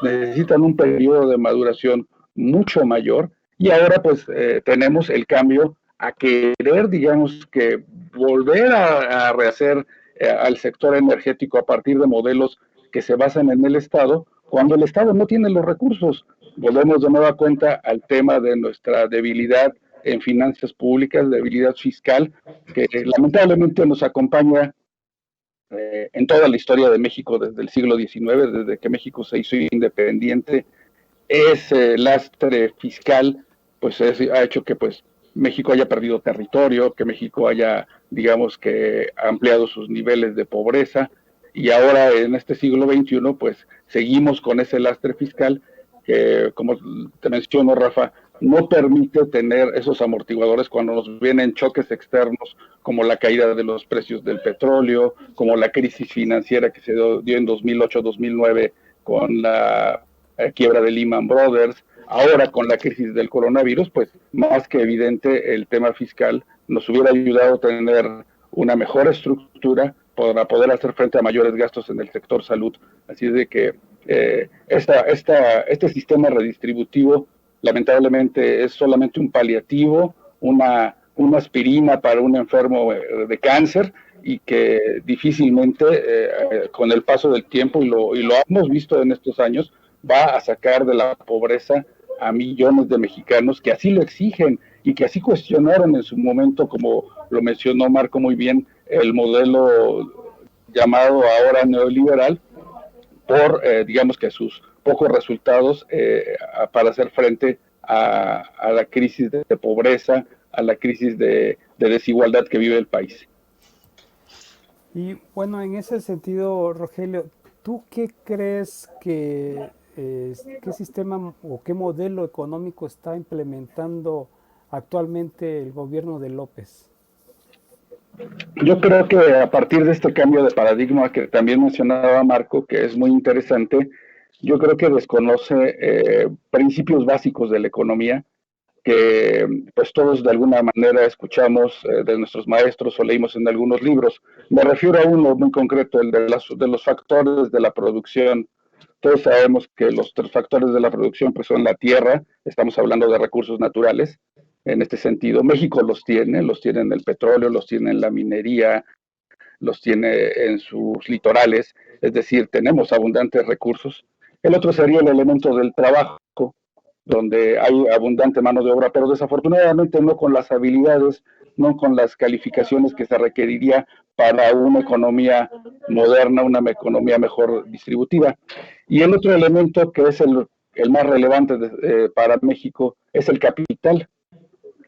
Necesitan un periodo de maduración mucho mayor, y ahora pues tenemos el cambio a querer, digamos que, volver a rehacer al sector energético a partir de modelos que se basan en el Estado, cuando el Estado no tiene los recursos. Volvemos de nueva cuenta al tema de nuestra debilidad en finanzas públicas, debilidad fiscal, que lamentablemente nos acompaña en toda la historia de México desde el siglo XIX, desde que México se hizo independiente. Ese lastre fiscal pues ha hecho que pues México haya perdido territorio, que México haya, digamos que, ampliado sus niveles de pobreza, y ahora en este siglo XXI pues seguimos con ese lastre fiscal que, como te menciono, Rafa, no permite tener esos amortiguadores cuando nos vienen choques externos, como la caída de los precios del petróleo, como la crisis financiera que se dio en 2008-2009 con la quiebra de Lehman Brothers. Ahora, con la crisis del coronavirus, pues más que evidente, el tema fiscal nos hubiera ayudado a tener una mejor estructura para poder hacer frente a mayores gastos en el sector salud. Así es de que este sistema redistributivo lamentablemente es solamente un paliativo, una aspirina para un enfermo de cáncer, y que difícilmente con el paso del tiempo, y lo hemos visto en estos años, va a sacar de la pobreza a millones de mexicanos que así lo exigen y que así cuestionaron en su momento, como lo mencionó Marco muy bien, el modelo llamado ahora neoliberal, por, digamos que sus pocos resultados para hacer frente a la crisis de pobreza, a la crisis de desigualdad que vive el país.
Y bueno, en ese sentido, Rogelio, ¿tú qué crees qué sistema o qué modelo económico está implementando actualmente el gobierno de López?
Yo creo que a partir de este cambio de paradigma que también mencionaba Marco, que es muy interesante, yo creo que desconoce principios básicos de la economía, que pues todos de alguna manera escuchamos de nuestros maestros o leímos en algunos libros. Me refiero a uno muy concreto, el de los factores de la producción. Todos sabemos que los 3 factores de la producción pues son la tierra, estamos hablando de recursos naturales, en este sentido. México los tiene en el petróleo, los tiene en la minería, los tiene en sus litorales, es decir, tenemos abundantes recursos. El otro sería el elemento del trabajo, donde hay abundante mano de obra, pero desafortunadamente no con las habilidades, no con las calificaciones que se requeriría para una economía moderna, una economía mejor distributiva. Y el otro elemento que es el más relevante para México es el capital.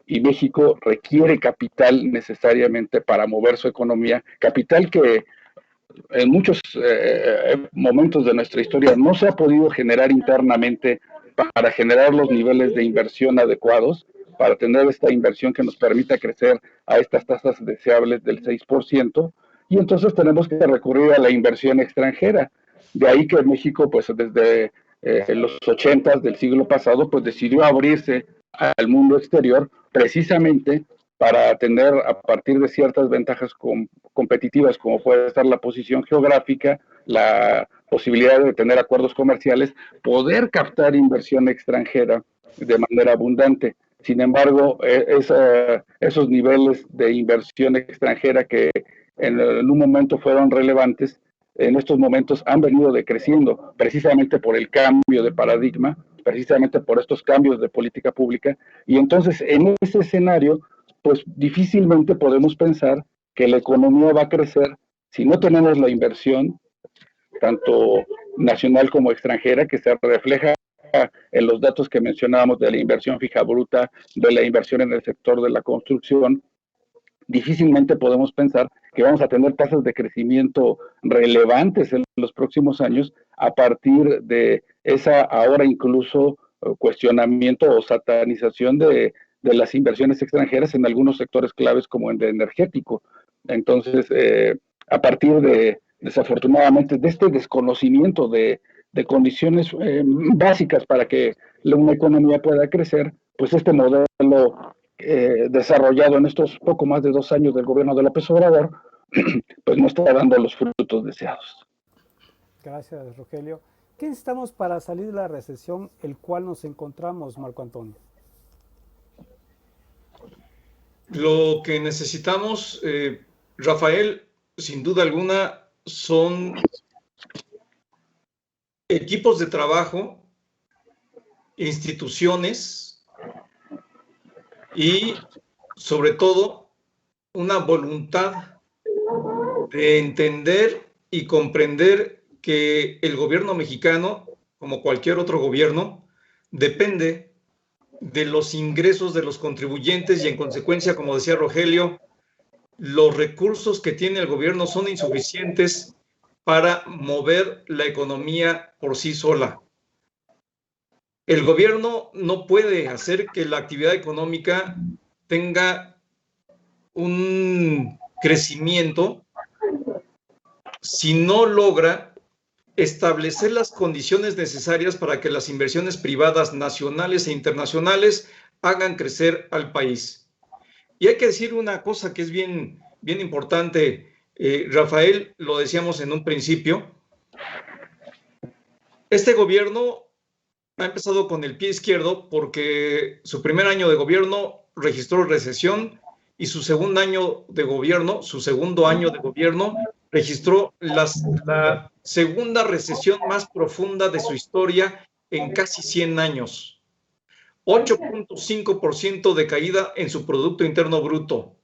Y México requiere capital necesariamente para mover su economía, capital que en muchos momentos de nuestra historia no se ha podido generar internamente para generar los niveles de inversión adecuados, para tener esta inversión que nos permita crecer a estas tasas deseables del 6%, y entonces tenemos que recurrir a la inversión extranjera. De ahí que México, pues desde los 80 del siglo pasado, pues decidió abrirse al mundo exterior precisamente para tener, a partir de ciertas ventajas competitivas, como puede estar la posición geográfica, la posibilidad de tener acuerdos comerciales, poder captar inversión extranjera de manera abundante. Sin embargo, esos niveles de inversión extranjera que en un momento fueron relevantes, en estos momentos han venido decreciendo, precisamente por el cambio de paradigma, precisamente por estos cambios de política pública, y entonces en ese escenario, pues difícilmente podemos pensar que la economía va a crecer si no tenemos la inversión, tanto nacional como extranjera, que se refleja en los datos que mencionábamos de la inversión fija bruta, de la inversión en el sector de la construcción. Difícilmente podemos pensar que vamos a tener tasas de crecimiento relevantes en los próximos años a partir de esa ahora incluso cuestionamiento o satanización de las inversiones extranjeras en algunos sectores claves como el energético. Entonces, a partir de, desafortunadamente, de este desconocimiento de condiciones básicas para que una economía pueda crecer, pues este modelo desarrollado en estos poco más de 2 años del gobierno de López Obrador, pues no está dando los frutos deseados.
Gracias, Rogelio. ¿Qué necesitamos para salir de la recesión el cual nos encontramos, Marco Antonio?
Lo que necesitamos, Rafael, sin duda alguna, son equipos de trabajo, instituciones y, sobre todo, una voluntad de entender y comprender que el gobierno mexicano, como cualquier otro gobierno, depende de los ingresos de los contribuyentes y, en consecuencia, como decía Rogelio, los recursos que tiene el gobierno son insuficientes para mover la economía por sí sola. El gobierno no puede hacer que la actividad económica tenga un crecimiento si no logra establecer las condiciones necesarias para que las inversiones privadas nacionales e internacionales hagan crecer al país. Y hay que decir una cosa que es bien importante, Rafael, lo decíamos en un principio. Este gobierno ha empezado con el pie izquierdo porque su primer año de gobierno registró recesión y su segundo año de gobierno registró la segunda recesión más profunda de su historia en casi 100 años. 8.5% de caída en su Producto Interno Bruto.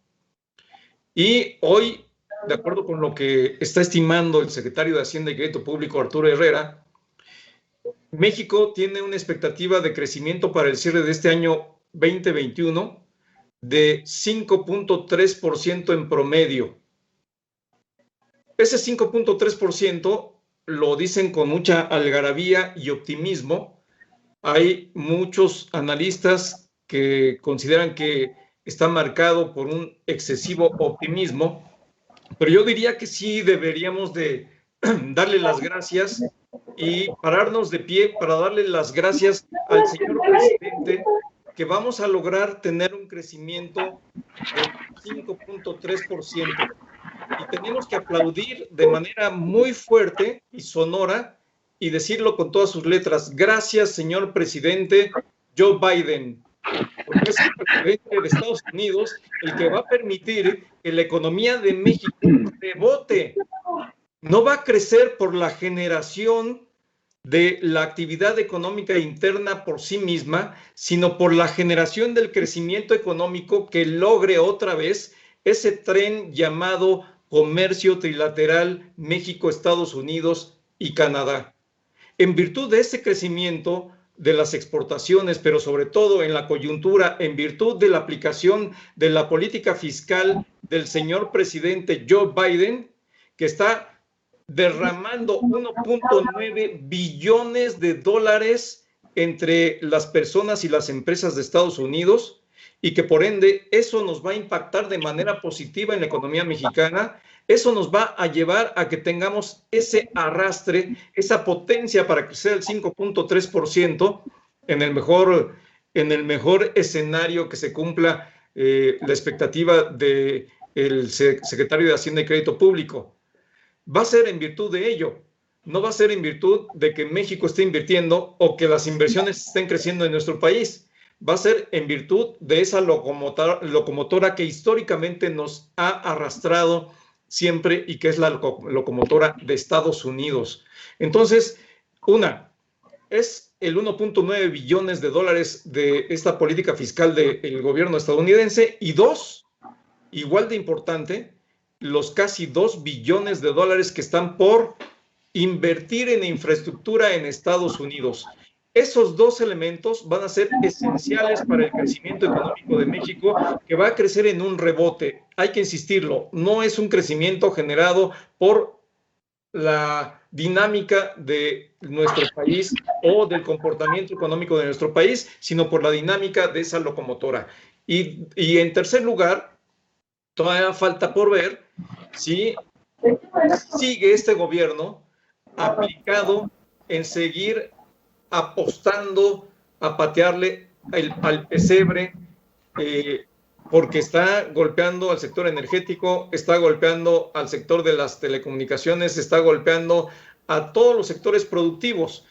Y hoy, de acuerdo con lo que está estimando el secretario de Hacienda y Crédito Público, Arturo Herrera, México tiene una expectativa de crecimiento para el cierre de este año 2021 de 5.3% en promedio. Ese 5.3% lo dicen con mucha algarabía y optimismo. Hay muchos analistas que consideran que está marcado por un excesivo optimismo, pero yo diría que sí deberíamos de darle las gracias y pararnos de pie para darle las gracias al señor presidente, que vamos a lograr tener un crecimiento del 5.3%. Y tenemos que aplaudir de manera muy fuerte y sonora y decirlo con todas sus letras. Gracias, señor presidente Joe Biden. porque es el presidente de Estados Unidos el que va a permitir que la economía de México rebote. No va a crecer por la generación de la actividad económica interna por sí misma, sino por la generación del crecimiento económico que logre otra vez ese tren llamado comercio trilateral México, Estados Unidos y Canadá. En virtud de ese crecimiento de las exportaciones, pero sobre todo en la coyuntura, en virtud de la aplicación de la política fiscal del señor presidente Joe Biden, que está derramando 1.9 billones de dólares entre las personas y las empresas de Estados Unidos, y que por ende eso nos va a impactar de manera positiva en la economía mexicana. Eso nos va a llevar a que tengamos ese arrastre, esa potencia para crecer al 5.3% en el mejor escenario que se cumpla la expectativa del secretario de Hacienda y Crédito Público. Va a ser en virtud de ello, no va a ser en virtud de que México esté invirtiendo o que las inversiones estén creciendo en nuestro país. Va a ser en virtud de esa locomotora que históricamente nos ha arrastrado siempre y que es la locomotora de Estados Unidos. Entonces, es el 1.9 billones de dólares de esta política fiscal del gobierno estadounidense, y dos, igual de importante, los casi 2 billones de dólares que están por invertir en infraestructura en Estados Unidos. Esos dos elementos van a ser esenciales para el crecimiento económico de México, que va a crecer en un rebote. Hay que insistirlo, no es un crecimiento generado por la dinámica de nuestro país o del comportamiento económico de nuestro país, sino por la dinámica de esa locomotora. Y en tercer lugar, todavía falta por ver si sigue este gobierno aplicado en seguir apostando a patearle al pesebre, porque está golpeando al sector energético, está golpeando al sector de las telecomunicaciones, está golpeando a todos los sectores productivos.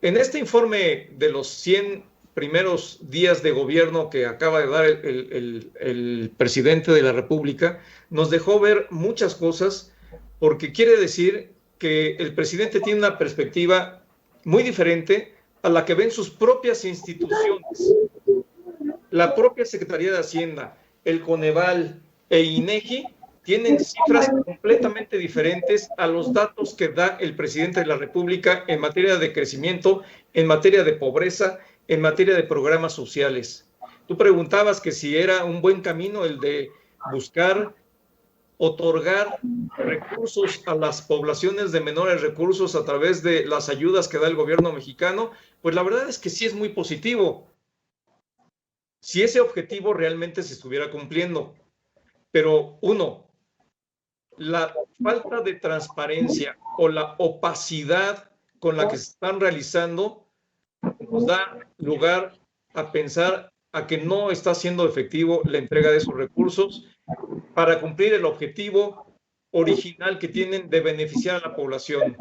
En este informe de los 100 primeros días de gobierno que acaba de dar el presidente de la República, nos dejó ver muchas cosas, porque quiere decir que el presidente tiene una perspectiva muy diferente a la que ven sus propias instituciones. La propia Secretaría de Hacienda, el Coneval e INEGI tienen cifras completamente diferentes a los datos que da el presidente de la República en materia de crecimiento, en materia de pobreza, en materia de programas sociales. Tú preguntabas que si era un buen camino el de buscar otorgar recursos a las poblaciones de menores recursos a través de las ayudas que da el gobierno mexicano. Pues la verdad es que sí es muy positivo, si ese objetivo realmente se estuviera cumpliendo. Pero la falta de transparencia o la opacidad con la que se están realizando nos da lugar a pensar a que no está siendo efectivo la entrega de esos recursos para cumplir el objetivo original que tienen de beneficiar a la población.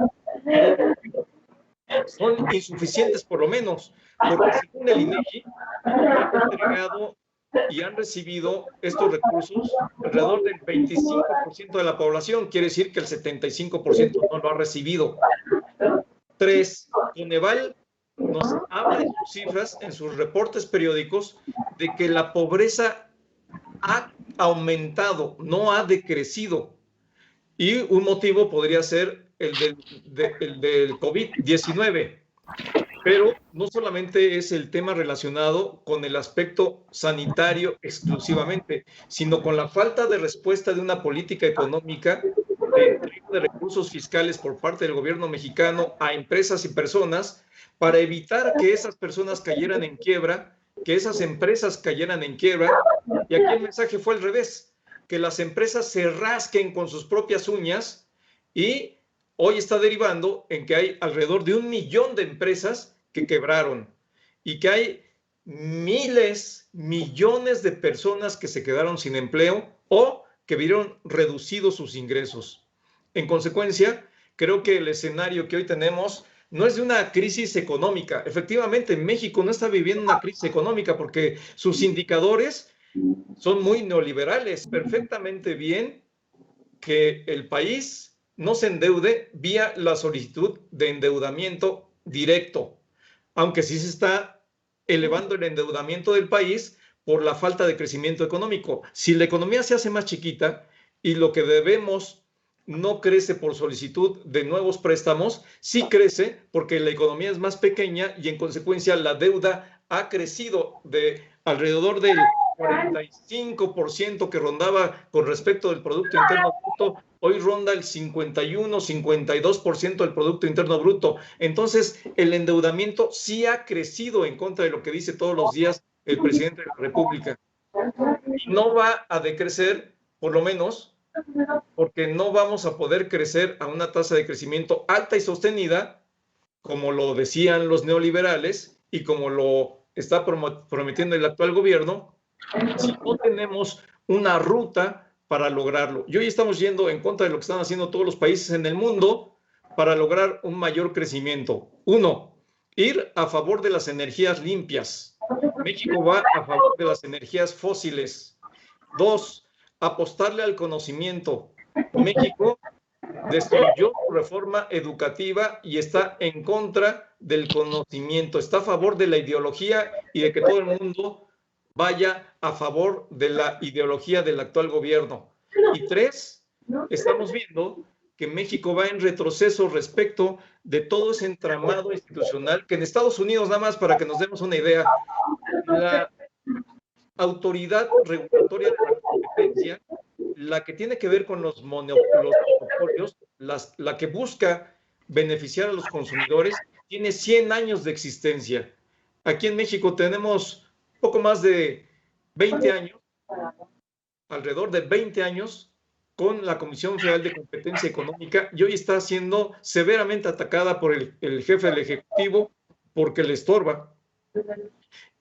Son insuficientes, por lo menos, porque según el INEGI han entregado y han recibido estos recursos alrededor del 25% de la población. Quiere decir que el 75% no lo ha recibido. 3, Coneval nos habla en sus cifras, en sus reportes periódicos, de que la pobreza ha aumentado, no ha decrecido. Y un motivo podría ser el del COVID-19. Pero no solamente es el tema relacionado con el aspecto sanitario exclusivamente, sino con la falta de respuesta de una política económica de entrega de recursos fiscales por parte del gobierno mexicano a empresas y personas para evitar que esas personas cayeran en quiebra, que esas empresas cayeran en quiebra. Y aquí el mensaje fue al revés, que las empresas se rasquen con sus propias uñas, y hoy está derivando en que hay alrededor de 1 millón de empresas que quebraron y que hay miles, millones de personas que se quedaron sin empleo o que vieron reducidos sus ingresos. En consecuencia, creo que el escenario que hoy tenemos no es de una crisis económica. Efectivamente, México no está viviendo una crisis económica porque sus indicadores son muy neoliberales. Perfectamente bien que el país no se endeude vía la solicitud de endeudamiento directo, aunque sí se está elevando el endeudamiento del país por la falta de crecimiento económico. Si la economía se hace más chiquita y lo que debemos no crece por solicitud de nuevos préstamos, sí crece porque la economía es más pequeña y en consecuencia la deuda ha crecido de alrededor del 45% que rondaba con respecto del Producto Interno Bruto, hoy ronda el 51, 52% del Producto Interno Bruto. Entonces, el endeudamiento sí ha crecido en contra de lo que dice todos los días el presidente de la República. Y no va a decrecer, por lo menos, porque no vamos a poder crecer a una tasa de crecimiento alta y sostenida, como lo decían los neoliberales y como lo está prometiendo el actual gobierno, si no tenemos una ruta para lograrlo. Y hoy estamos yendo en contra de lo que están haciendo todos los países en el mundo para lograr un mayor crecimiento. Uno, ir a favor de las energías limpias. México va a favor de las energías fósiles. Dos, apostarle al conocimiento. México destruyó su reforma educativa y está en contra del conocimiento. Está a favor de la ideología y de que todo el mundo vaya a favor de la ideología del actual gobierno. Y tres, estamos viendo que México va en retroceso respecto de todo ese entramado institucional que en Estados Unidos, nada más para que nos demos una idea, la autoridad regulatoria de la competencia, la que tiene que ver con los monopolios, la que busca beneficiar a los consumidores, tiene 100 años de existencia. Aquí en México tenemos poco más de 20 años, alrededor de 20 años, con la Comisión Federal de Competencia Económica, y hoy está siendo severamente atacada por el jefe del Ejecutivo porque le estorba.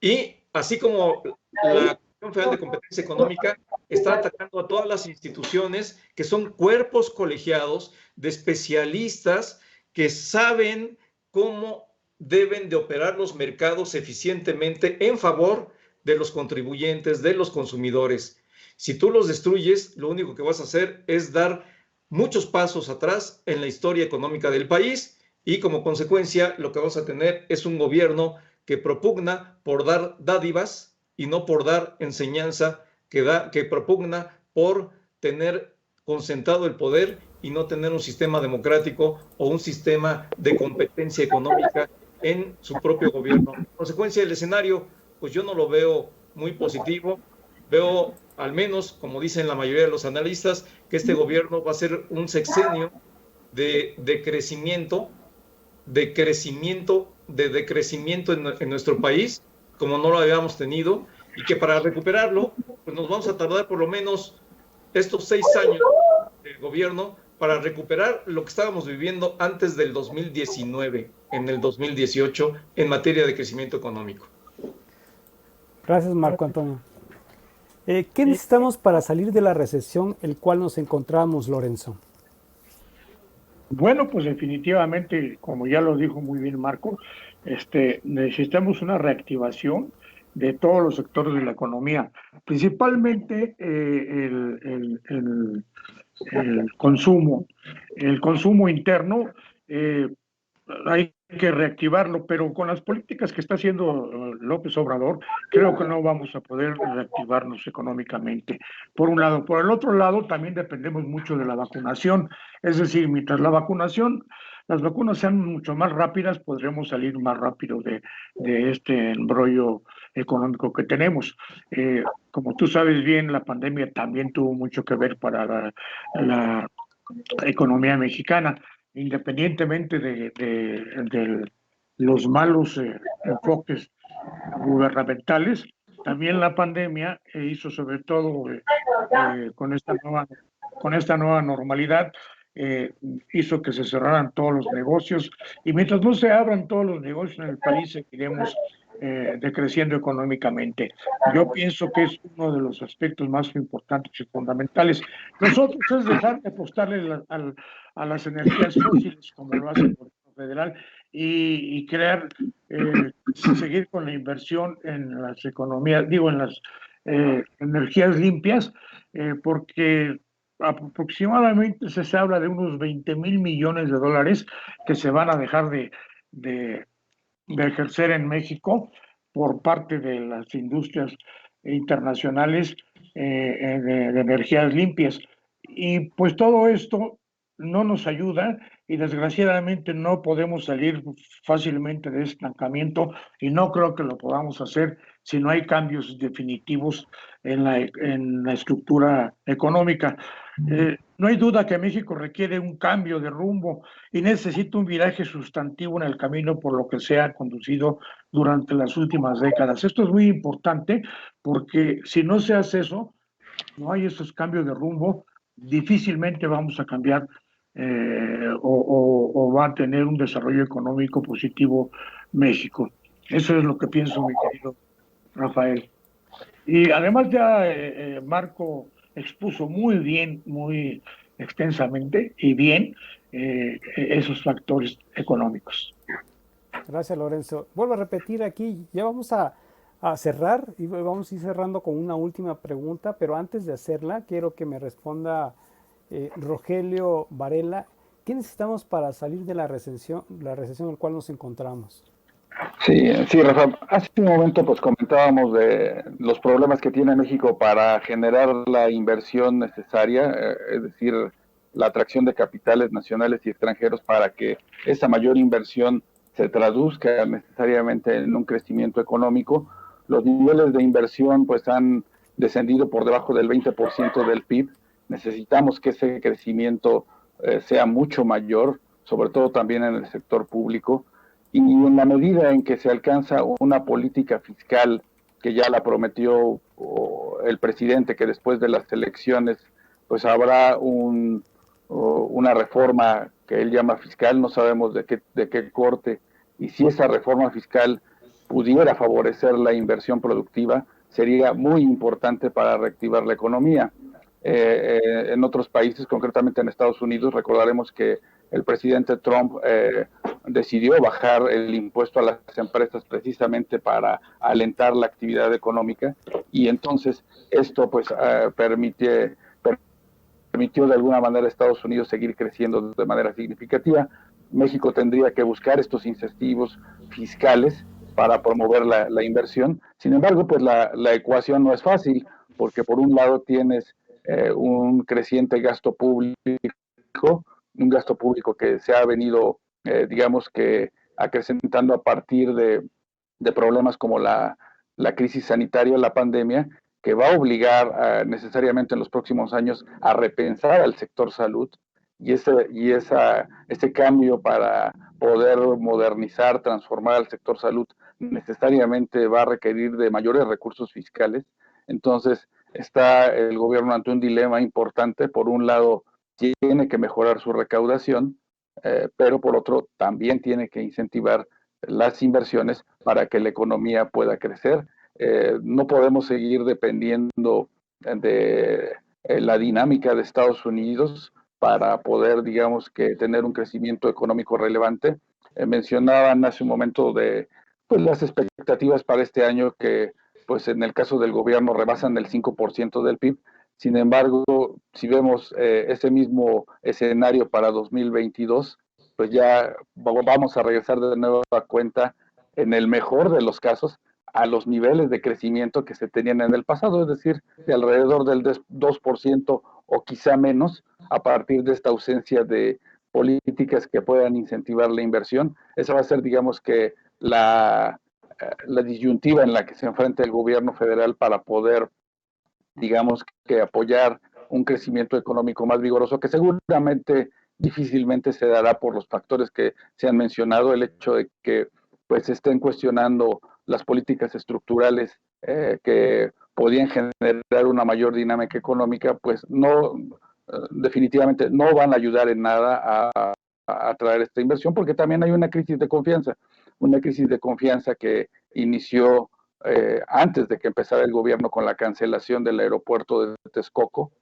Y así como la Comisión Federal de Competencia Económica está atacando a todas las instituciones que son cuerpos colegiados de especialistas que saben cómo deben de operar los mercados eficientemente en favor de los contribuyentes, de los consumidores. Si tú los destruyes, lo único que vas a hacer es dar muchos pasos atrás en la historia económica del país y como consecuencia lo que vamos a tener es un gobierno que propugna por dar dádivas y no por dar enseñanza, que propugna por tener concentrado el poder y no tener un sistema democrático o un sistema de competencia económica en su propio gobierno. En consecuencia, el escenario, pues yo no lo veo muy positivo. Veo, al menos, como dicen la mayoría de los analistas, que este gobierno va a ser un sexenio de decrecimiento en nuestro país, como no lo habíamos tenido, y que para recuperarlo, pues nos vamos a tardar por lo menos estos 6 años del gobierno para recuperar lo que estábamos viviendo antes del 2019, en el 2018, en materia de crecimiento económico.
Gracias, Marco Antonio. ¿Qué necesitamos para salir de la recesión en la cual nos encontramos, Lorenzo?
Bueno, pues definitivamente, como ya lo dijo muy bien Marco, necesitamos una reactivación de todos los sectores de la economía, principalmente el consumo interno. Hay que reactivarlo, pero con las políticas que está haciendo López Obrador, creo que no vamos a poder reactivarnos económicamente. Por un lado. Por el otro lado, también dependemos mucho de la vacunación. Es decir, mientras las vacunas sean mucho más rápidas, podremos salir más rápido de este embrollo económico que tenemos. Como tú sabes bien, la pandemia también tuvo mucho que ver para la economía mexicana. Independientemente de los malos enfoques gubernamentales, también la pandemia hizo, sobre todo con esta nueva normalidad, hizo que se cerraran todos los negocios, y mientras no se abran todos los negocios en el país, seguiremos decreciendo económicamente. Yo pienso que es uno de los aspectos más importantes y fundamentales. Nosotros es dejar de apostarle a las energías fósiles, como lo hace el gobierno federal, y crear, seguir con la inversión en las economías, digo, en las energías limpias, porque aproximadamente se habla de unos 20,000 millones de dólares que se van a dejar de ejercer en México por parte de las industrias internacionales de energías limpias. Y pues todo esto no nos ayuda y desgraciadamente no podemos salir fácilmente de este estancamiento y no creo que lo podamos hacer si no hay cambios definitivos en la estructura económica. No hay duda que México requiere un cambio de rumbo y necesita un viraje sustantivo en el camino por lo que se ha conducido durante las últimas décadas. Esto es muy importante porque si no se hace eso, no hay esos cambios de rumbo, difícilmente vamos a cambiar o va a tener un desarrollo económico positivo México. Eso es lo que pienso, mi querido Rafael. Y además ya Marco expuso muy bien, muy extensamente y bien esos factores económicos.
Gracias, Lorenzo. Vuelvo a repetir aquí, ya vamos a cerrar y vamos a ir cerrando con una última pregunta, pero antes de hacerla quiero que me responda Rogelio Varela, ¿qué necesitamos para salir de la recesión en la cual nos encontramos?
Sí, Rafa, hace un momento pues comentábamos de los problemas que tiene México para generar la inversión necesaria, es decir, la atracción de capitales nacionales y extranjeros para que esa mayor inversión se traduzca necesariamente en un crecimiento económico. Los niveles de inversión pues han descendido por debajo del 20% del PIB. Necesitamos que ese crecimiento sea mucho mayor, sobre todo también en el sector público. Y en la medida en que se alcanza una política fiscal que ya la prometió el presidente, que después de las elecciones pues habrá una reforma que él llama fiscal, no sabemos de qué corte, y si esa reforma fiscal pudiera favorecer la inversión productiva, sería muy importante para reactivar la economía. En otros países, concretamente en Estados Unidos, recordaremos que el presidente Trump decidió bajar el impuesto a las empresas precisamente para alentar la actividad económica, y entonces esto pues permitió de alguna manera a Estados Unidos seguir creciendo de manera significativa. México tendría que buscar estos incentivos fiscales para promover la inversión. Sin embargo, pues la ecuación no es fácil, porque por un lado tienes un creciente gasto público, un gasto público que se ha venido, digamos que, acrecentando a partir de problemas como la crisis sanitaria, la pandemia, que va a obligar necesariamente en los próximos años a repensar al sector salud, y ese cambio para poder modernizar, transformar al sector salud, necesariamente va a requerir de mayores recursos fiscales. Entonces está el gobierno ante un dilema importante. Por un lado, tiene que mejorar su recaudación, pero por otro también tiene que incentivar las inversiones para que la economía pueda crecer. No podemos seguir dependiendo de la dinámica de Estados Unidos para poder, digamos, que tener un crecimiento económico relevante. Mencionaban hace un momento de pues, las expectativas para este año que, pues en el caso del gobierno, rebasan el 5% del PIB. Sin embargo, si vemos ese mismo escenario para 2022, pues ya vamos a regresar de nueva cuenta, en el mejor de los casos, a los niveles de crecimiento que se tenían en el pasado, es decir, de alrededor del 2% o quizá menos, a partir de esta ausencia de políticas que puedan incentivar la inversión. Esa va a ser, digamos que, la disyuntiva en la que se enfrenta el gobierno federal para poder, digamos que, apoyar un crecimiento económico más vigoroso, que seguramente difícilmente se dará por los factores que se han mencionado, el hecho de que pues estén cuestionando las políticas estructurales que podían generar una mayor dinámica económica, pues no, definitivamente no van a ayudar en nada a atraer esta inversión, porque también hay una crisis de confianza que inició antes de que empezara el gobierno con la cancelación del aeropuerto de Texcoco.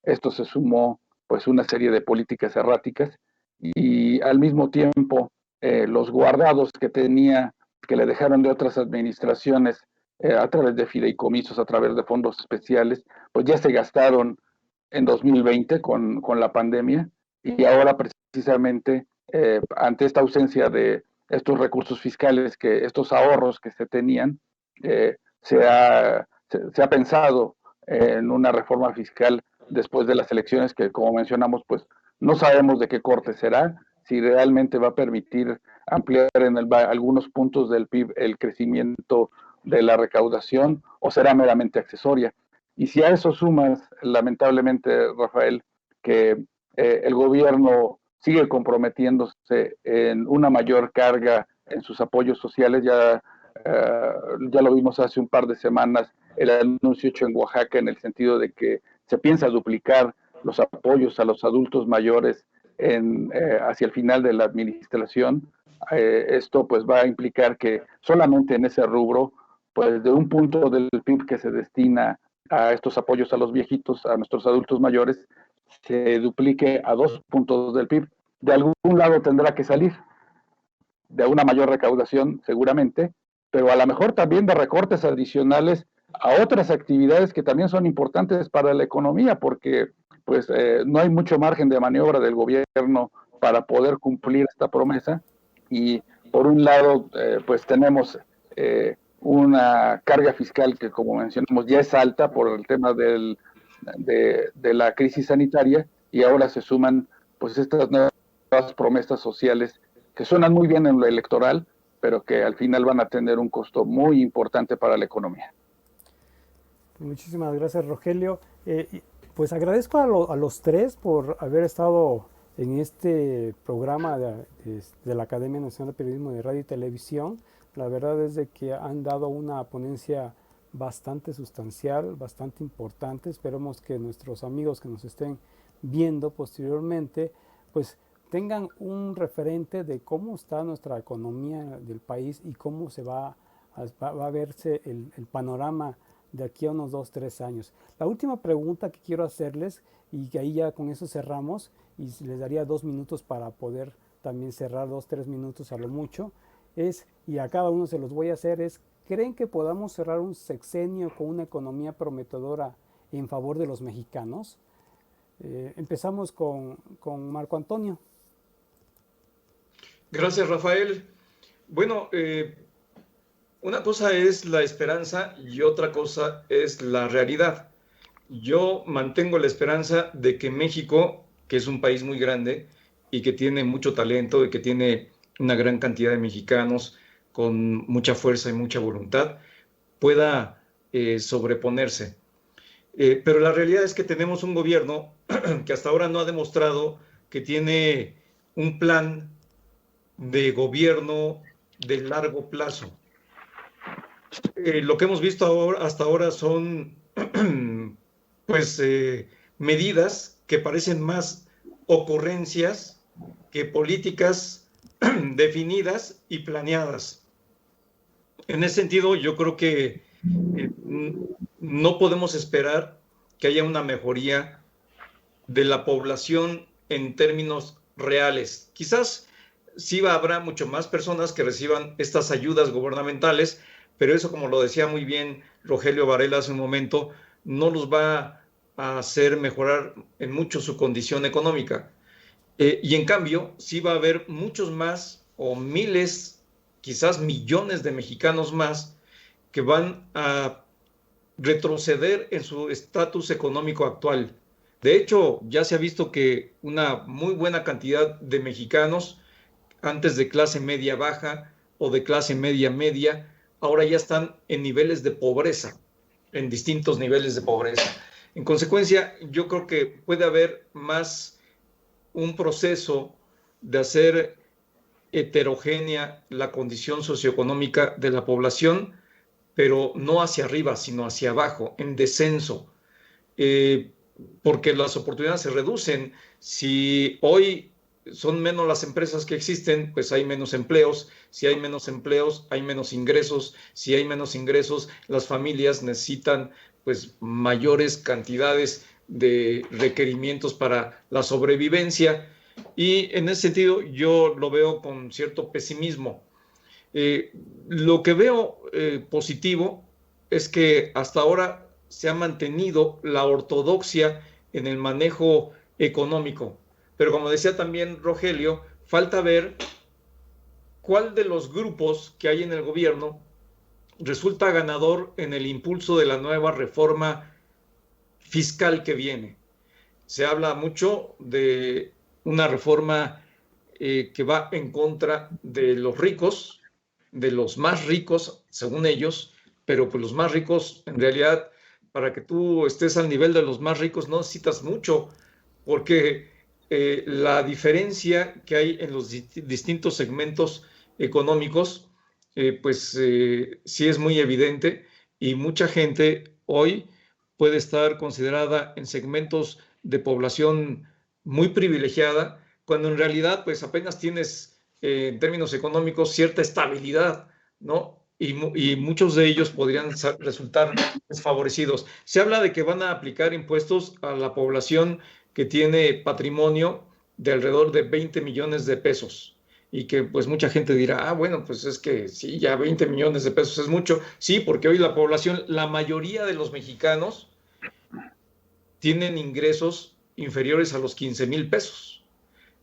Esto se sumó pues una serie de políticas erráticas, y al mismo tiempo los guardados que tenía, que le dejaron de otras administraciones a través de fideicomisos, a través de fondos especiales, pues ya se gastaron en 2020 con la pandemia, y ahora precisamente ante esta ausencia de estos recursos fiscales, estos ahorros que se tenían, se ha pensado en una reforma fiscal después de las elecciones que, como mencionamos, pues no sabemos de qué corte será, si realmente va a permitir ampliar en algunos puntos del PIB el crecimiento de la recaudación, o será meramente accesoria. Y si a eso sumas, lamentablemente, Rafael, que el gobierno sigue comprometiéndose en una mayor carga en sus apoyos sociales, ya lo vimos hace un par de semanas, el anuncio hecho en Oaxaca, en el sentido de que se piensa duplicar los apoyos a los adultos mayores hacia el final de la administración. Esto pues va a implicar que solamente en ese rubro, pues de un punto del PIB que se destina a estos apoyos a los viejitos, a nuestros adultos mayores, se duplique a 2 puntos del PIB. De algún lado tendrá que salir, de una mayor recaudación seguramente, pero a lo mejor también de recortes adicionales a otras actividades que también son importantes para la economía, porque pues no hay mucho margen de maniobra del gobierno para poder cumplir esta promesa. Y por un lado, pues tenemos una carga fiscal que, como mencionamos, ya es alta por el tema de la crisis sanitaria, y ahora se suman pues estas nuevas promesas sociales que suenan muy bien en lo electoral, pero que al final van a tener un costo muy importante para la economía.
Muchísimas gracias, Rogelio. Pues agradezco a los tres por haber estado en este programa de la Academia Nacional de Periodismo de Radio y Televisión. La verdad es de que han dado una ponencia bastante sustancial, bastante importante. Esperemos que nuestros amigos que nos estén viendo posteriormente, pues tengan un referente de cómo está nuestra economía del país y cómo se va a verse el panorama de aquí a unos 2-3 años. La última pregunta que quiero hacerles, y que ahí ya con eso cerramos, y les daría 2 minutos para poder también cerrar, 2-3 minutos a lo mucho, y a cada uno se los voy a hacer, ¿creen que podamos cerrar un sexenio con una economía prometedora en favor de los mexicanos? Empezamos con Marco Antonio.
Gracias, Rafael. Bueno, una cosa es la esperanza y otra cosa es la realidad. Yo mantengo la esperanza de que México, que es un país muy grande y que tiene mucho talento y que tiene una gran cantidad de mexicanos con mucha fuerza y mucha voluntad, pueda sobreponerse. Pero la realidad es que tenemos un gobierno que hasta ahora no ha demostrado que tiene un plan de gobierno de largo plazo. Lo que hemos visto hasta ahora son pues medidas que parecen más ocurrencias que políticas definidas y planeadas. En ese sentido, yo creo que no podemos esperar que haya una mejoría de la población en términos reales. Quizás sí habrá mucho más personas que reciban estas ayudas gubernamentales, pero eso, como lo decía muy bien Rogelio Varela hace un momento, no los va a hacer mejorar en mucho su condición económica. Y en cambio, sí va a haber muchos más, o miles, quizás millones de mexicanos más, que van a retroceder en su estatus económico actual. De hecho, ya se ha visto que una muy buena cantidad de mexicanos, antes de clase media baja o de clase media media, ahora ya están en niveles de pobreza, en distintos niveles de pobreza. En consecuencia, yo creo que puede haber más un proceso de hacer heterogénea la condición socioeconómica de la población, pero no hacia arriba, sino hacia abajo, en descenso, porque las oportunidades se reducen. Si hoy son menos las empresas que existen, pues hay menos empleos. Si hay menos empleos, hay menos ingresos. Si hay menos ingresos, las familias necesitan pues mayores cantidades de requerimientos para la sobrevivencia. Y en ese sentido yo lo veo con cierto pesimismo. Lo que veo positivo es que hasta ahora se ha mantenido la ortodoxia en el manejo económico. Pero como decía también Rogelio, falta ver cuál de los grupos que hay en el gobierno resulta ganador en el impulso de la nueva reforma fiscal que viene. Se habla mucho de una reforma que va en contra de los ricos, de los más ricos, según ellos, pero pues los más ricos, en realidad, para que tú estés al nivel de los más ricos no necesitas mucho, porque la diferencia que hay en los distintos segmentos económicos, sí es muy evidente, y mucha gente hoy puede estar considerada en segmentos de población muy privilegiada, cuando en realidad pues apenas tienes en términos económicos cierta estabilidad, ¿no? Y muchos de ellos podrían resultar desfavorecidos. Se habla de que van a aplicar impuestos a la población que tiene patrimonio de alrededor de 20 millones de pesos. Y que pues mucha gente dirá, bueno, pues es que sí, ya 20 millones de pesos es mucho. Sí, porque hoy la población, la mayoría de los mexicanos tienen ingresos inferiores a los 15,000 pesos.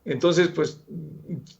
Entonces, pues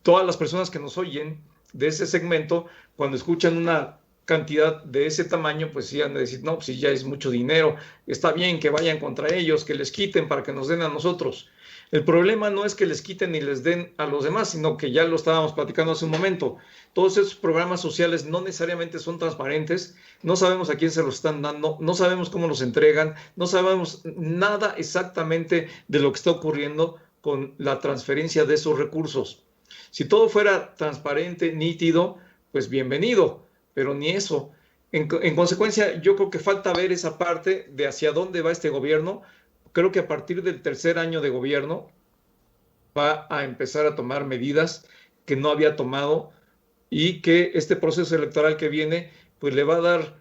todas las personas que nos oyen de ese segmento, cuando escuchan una cantidad de ese tamaño, pues sí han de decir, no, pues sí, ya es mucho dinero, está bien que vayan contra ellos, que les quiten para que nos den a nosotros. El problema no es que les quiten y les den a los demás, sino que ya lo estábamos platicando hace un momento. Todos esos programas sociales no necesariamente son transparentes, no sabemos a quién se los están dando, no sabemos cómo los entregan, no sabemos nada exactamente de lo que está ocurriendo con la transferencia de esos recursos. Si todo fuera transparente, nítido, pues bienvenido, pero ni eso. En consecuencia, yo creo que falta ver esa parte de hacia dónde va este gobierno. Creo que a partir del tercer año de gobierno va a empezar a tomar medidas que no había tomado, y que este proceso electoral que viene pues le va a dar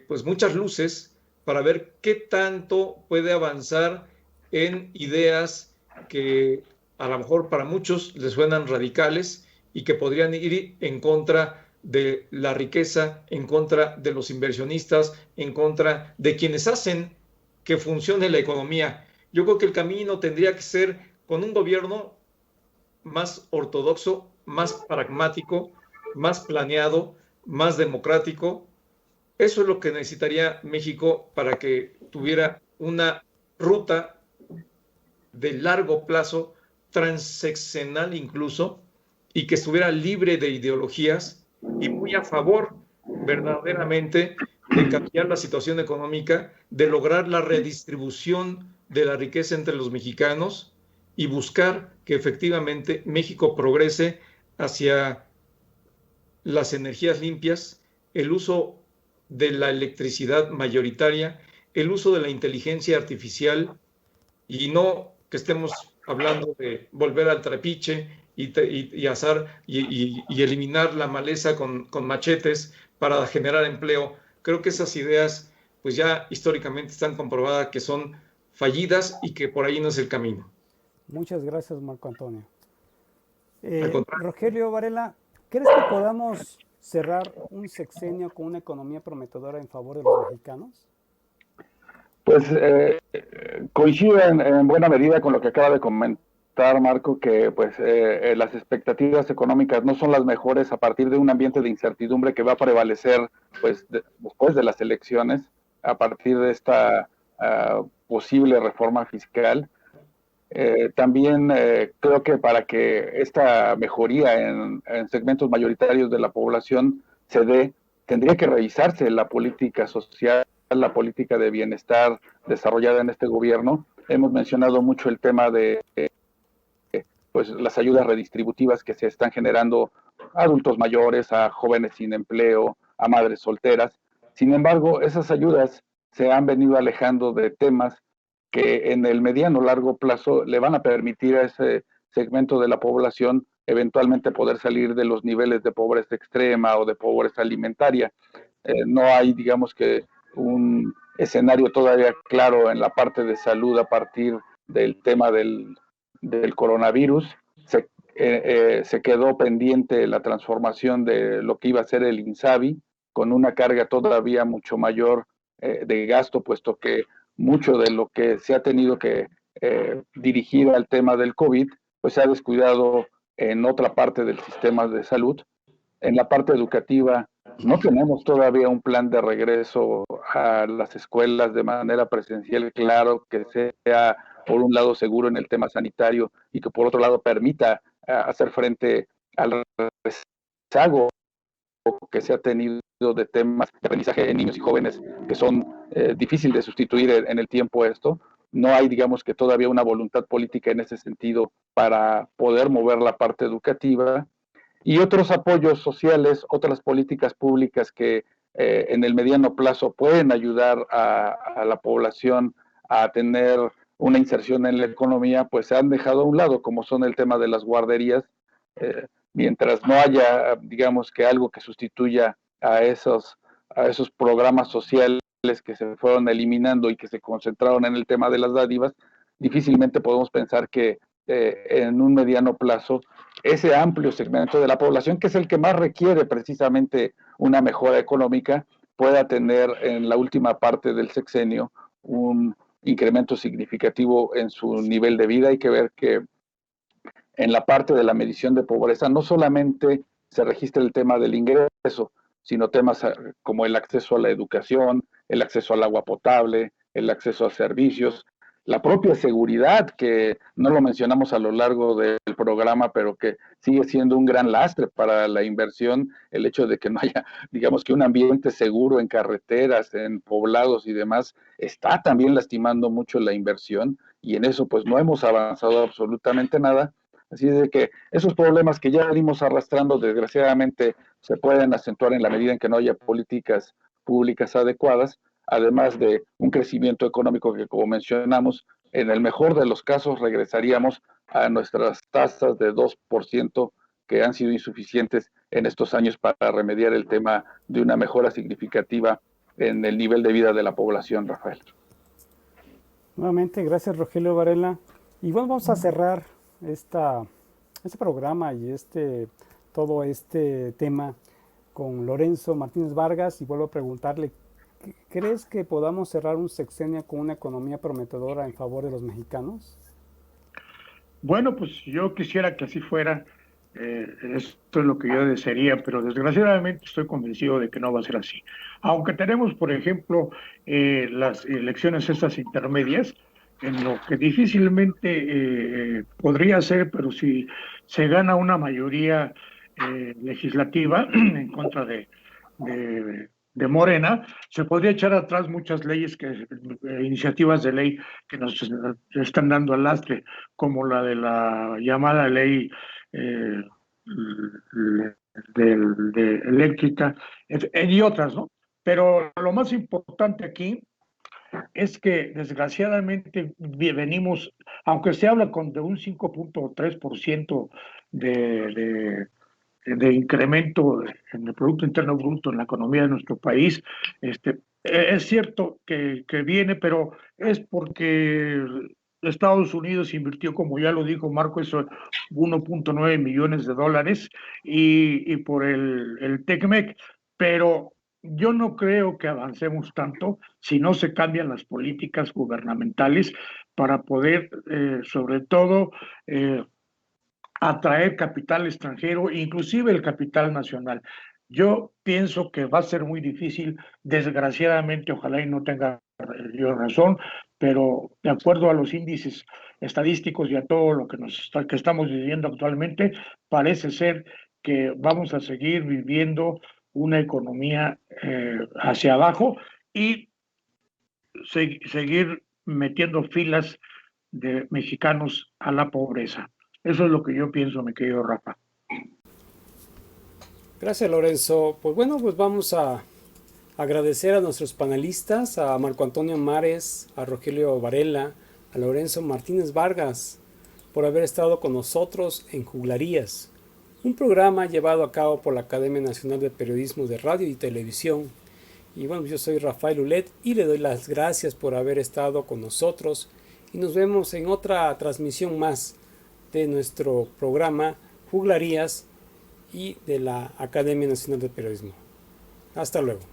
pues muchas luces para ver qué tanto puede avanzar en ideas que a lo mejor para muchos les suenan radicales y que podrían ir en contra de la riqueza, en contra de los inversionistas, en contra de quienes hacen que funcione la economía. Yo creo que el camino tendría que ser con un gobierno más ortodoxo, más pragmático, más planeado, más democrático. Eso es lo que necesitaría México para que tuviera una ruta de largo plazo, transeccional incluso, y que estuviera libre de ideologías y muy a favor verdaderamente de cambiar la situación económica, de lograr la redistribución de la riqueza entre los mexicanos y buscar que efectivamente México progrese hacia las energías limpias, el uso de la electricidad mayoritaria, el uso de la inteligencia artificial, y no que estemos hablando de volver al trapiche y asar y eliminar la maleza con machetes para generar empleo. Creo que esas ideas pues ya históricamente están comprobadas que son fallidas y que por ahí no es el camino.
Muchas gracias, Marco Antonio. Rogelio Varela, ¿crees que podamos cerrar un sexenio con una economía prometedora en favor de los mexicanos?
Pues coincido en buena medida con lo que acaba de comentar Marco, que pues las expectativas económicas no son las mejores a partir de un ambiente de incertidumbre que va a prevalecer pues después de las elecciones, a partir de esta posible reforma fiscal. También creo que para que esta mejoría en segmentos mayoritarios de la población se dé, tendría que revisarse la política social, la política de bienestar desarrollada en este gobierno. Hemos mencionado mucho el tema de pues las ayudas redistributivas que se están generando a adultos mayores, a jóvenes sin empleo, a madres solteras. Sin embargo, esas ayudas se han venido alejando de temas que en el mediano o largo plazo le van a permitir a ese segmento de la población eventualmente poder salir de los niveles de pobreza extrema o de pobreza alimentaria. No hay, digamos que, un escenario todavía claro en la parte de salud a partir del tema del coronavirus. se quedó pendiente la transformación de lo que iba a ser el INSABI, con una carga todavía mucho mayor de gasto, puesto que mucho de lo que se ha tenido que dirigir al tema del COVID, pues se ha descuidado en otra parte del sistema de salud. En la parte educativa no tenemos todavía un plan de regreso a las escuelas de manera presencial, claro, que sea por un lado seguro en el tema sanitario y que por otro lado permita hacer frente al rezago que se ha tenido de temas de aprendizaje en niños y jóvenes que son difíciles de sustituir en el tiempo esto. No hay, digamos, que todavía una voluntad política en ese sentido para poder mover la parte educativa y otros apoyos sociales, otras políticas públicas que en el mediano plazo pueden ayudar a la población a tener una inserción en la economía, pues se han dejado a un lado, como son el tema de las guarderías, mientras no haya, digamos, que algo que sustituya a esos programas sociales que se fueron eliminando y que se concentraron en el tema de las dádivas, difícilmente podemos pensar que en un mediano plazo ese amplio segmento de la población, que es el que más requiere precisamente una mejora económica, pueda tener en la última parte del sexenio un incremento significativo en su nivel de vida. Hay que ver que en la parte de la medición de pobreza no solamente se registra el tema del ingreso, sino temas como el acceso a la educación, el acceso al agua potable, el acceso a servicios, la propia seguridad, que no lo mencionamos a lo largo del programa, pero que sigue siendo un gran lastre para la inversión, el hecho de que no haya, digamos, que un ambiente seguro en carreteras, en poblados y demás, está también lastimando mucho la inversión, y en eso pues no hemos avanzado absolutamente nada. Así es de que esos problemas que ya venimos arrastrando, desgraciadamente, se pueden acentuar en la medida en que no haya políticas públicas adecuadas, además de un crecimiento económico que, como mencionamos, en el mejor de los casos regresaríamos a nuestras tasas de 2% que han sido insuficientes en estos años para remediar el tema de una mejora significativa en el nivel de vida de la población, Rafael.
Nuevamente, gracias Rogelio Varela. Y bueno, vamos a cerrar este programa y todo este tema con Lorenzo Martínez Vargas, y vuelvo a preguntarle, ¿crees que podamos cerrar un sexenio con una economía prometedora en favor de los mexicanos?
Bueno, pues yo quisiera que así fuera. Esto es lo que yo desearía, pero desgraciadamente estoy convencido de que no va a ser así. Aunque tenemos, por ejemplo, las elecciones estas intermedias, en lo que difícilmente podría ser, pero si se gana una mayoría legislativa en contra de Morena, se podría echar atrás muchas leyes, iniciativas de ley que nos están dando al lastre, como la de la llamada ley eléctrica, y otras, ¿no? Pero lo más importante aquí es que desgraciadamente venimos, aunque se habla de un 5.3% de incremento en el Producto Interno Bruto en la economía de nuestro país, es cierto que viene, pero es porque Estados Unidos invirtió, como ya lo dijo Marco, eso 1.9 millones de dólares y por el TECMEC, pero yo no creo que avancemos tanto si no se cambian las políticas gubernamentales para poder, sobre todo, atraer capital extranjero, inclusive el capital nacional. Yo pienso que va a ser muy difícil, desgraciadamente, ojalá y no tenga yo razón, pero de acuerdo a los índices estadísticos y a todo lo que estamos viviendo actualmente, parece ser que vamos a seguir viviendo una economía hacia abajo y seguir metiendo filas de mexicanos a la pobreza. Eso es lo que yo pienso, mi querido Rafa.
Gracias, Lorenzo. Pues bueno, pues vamos a agradecer a nuestros panelistas, a Marco Antonio Mares, a Rogelio Varela, a Lorenzo Martínez Vargas, por haber estado con nosotros en Juglarías, un programa llevado a cabo por la Academia Nacional de Periodismo de Radio y Televisión. Y bueno, yo soy Rafael Ulet y le doy las gracias por haber estado con nosotros y nos vemos en otra transmisión más de nuestro programa Juglarías y de la Academia Nacional de Periodismo. Hasta luego.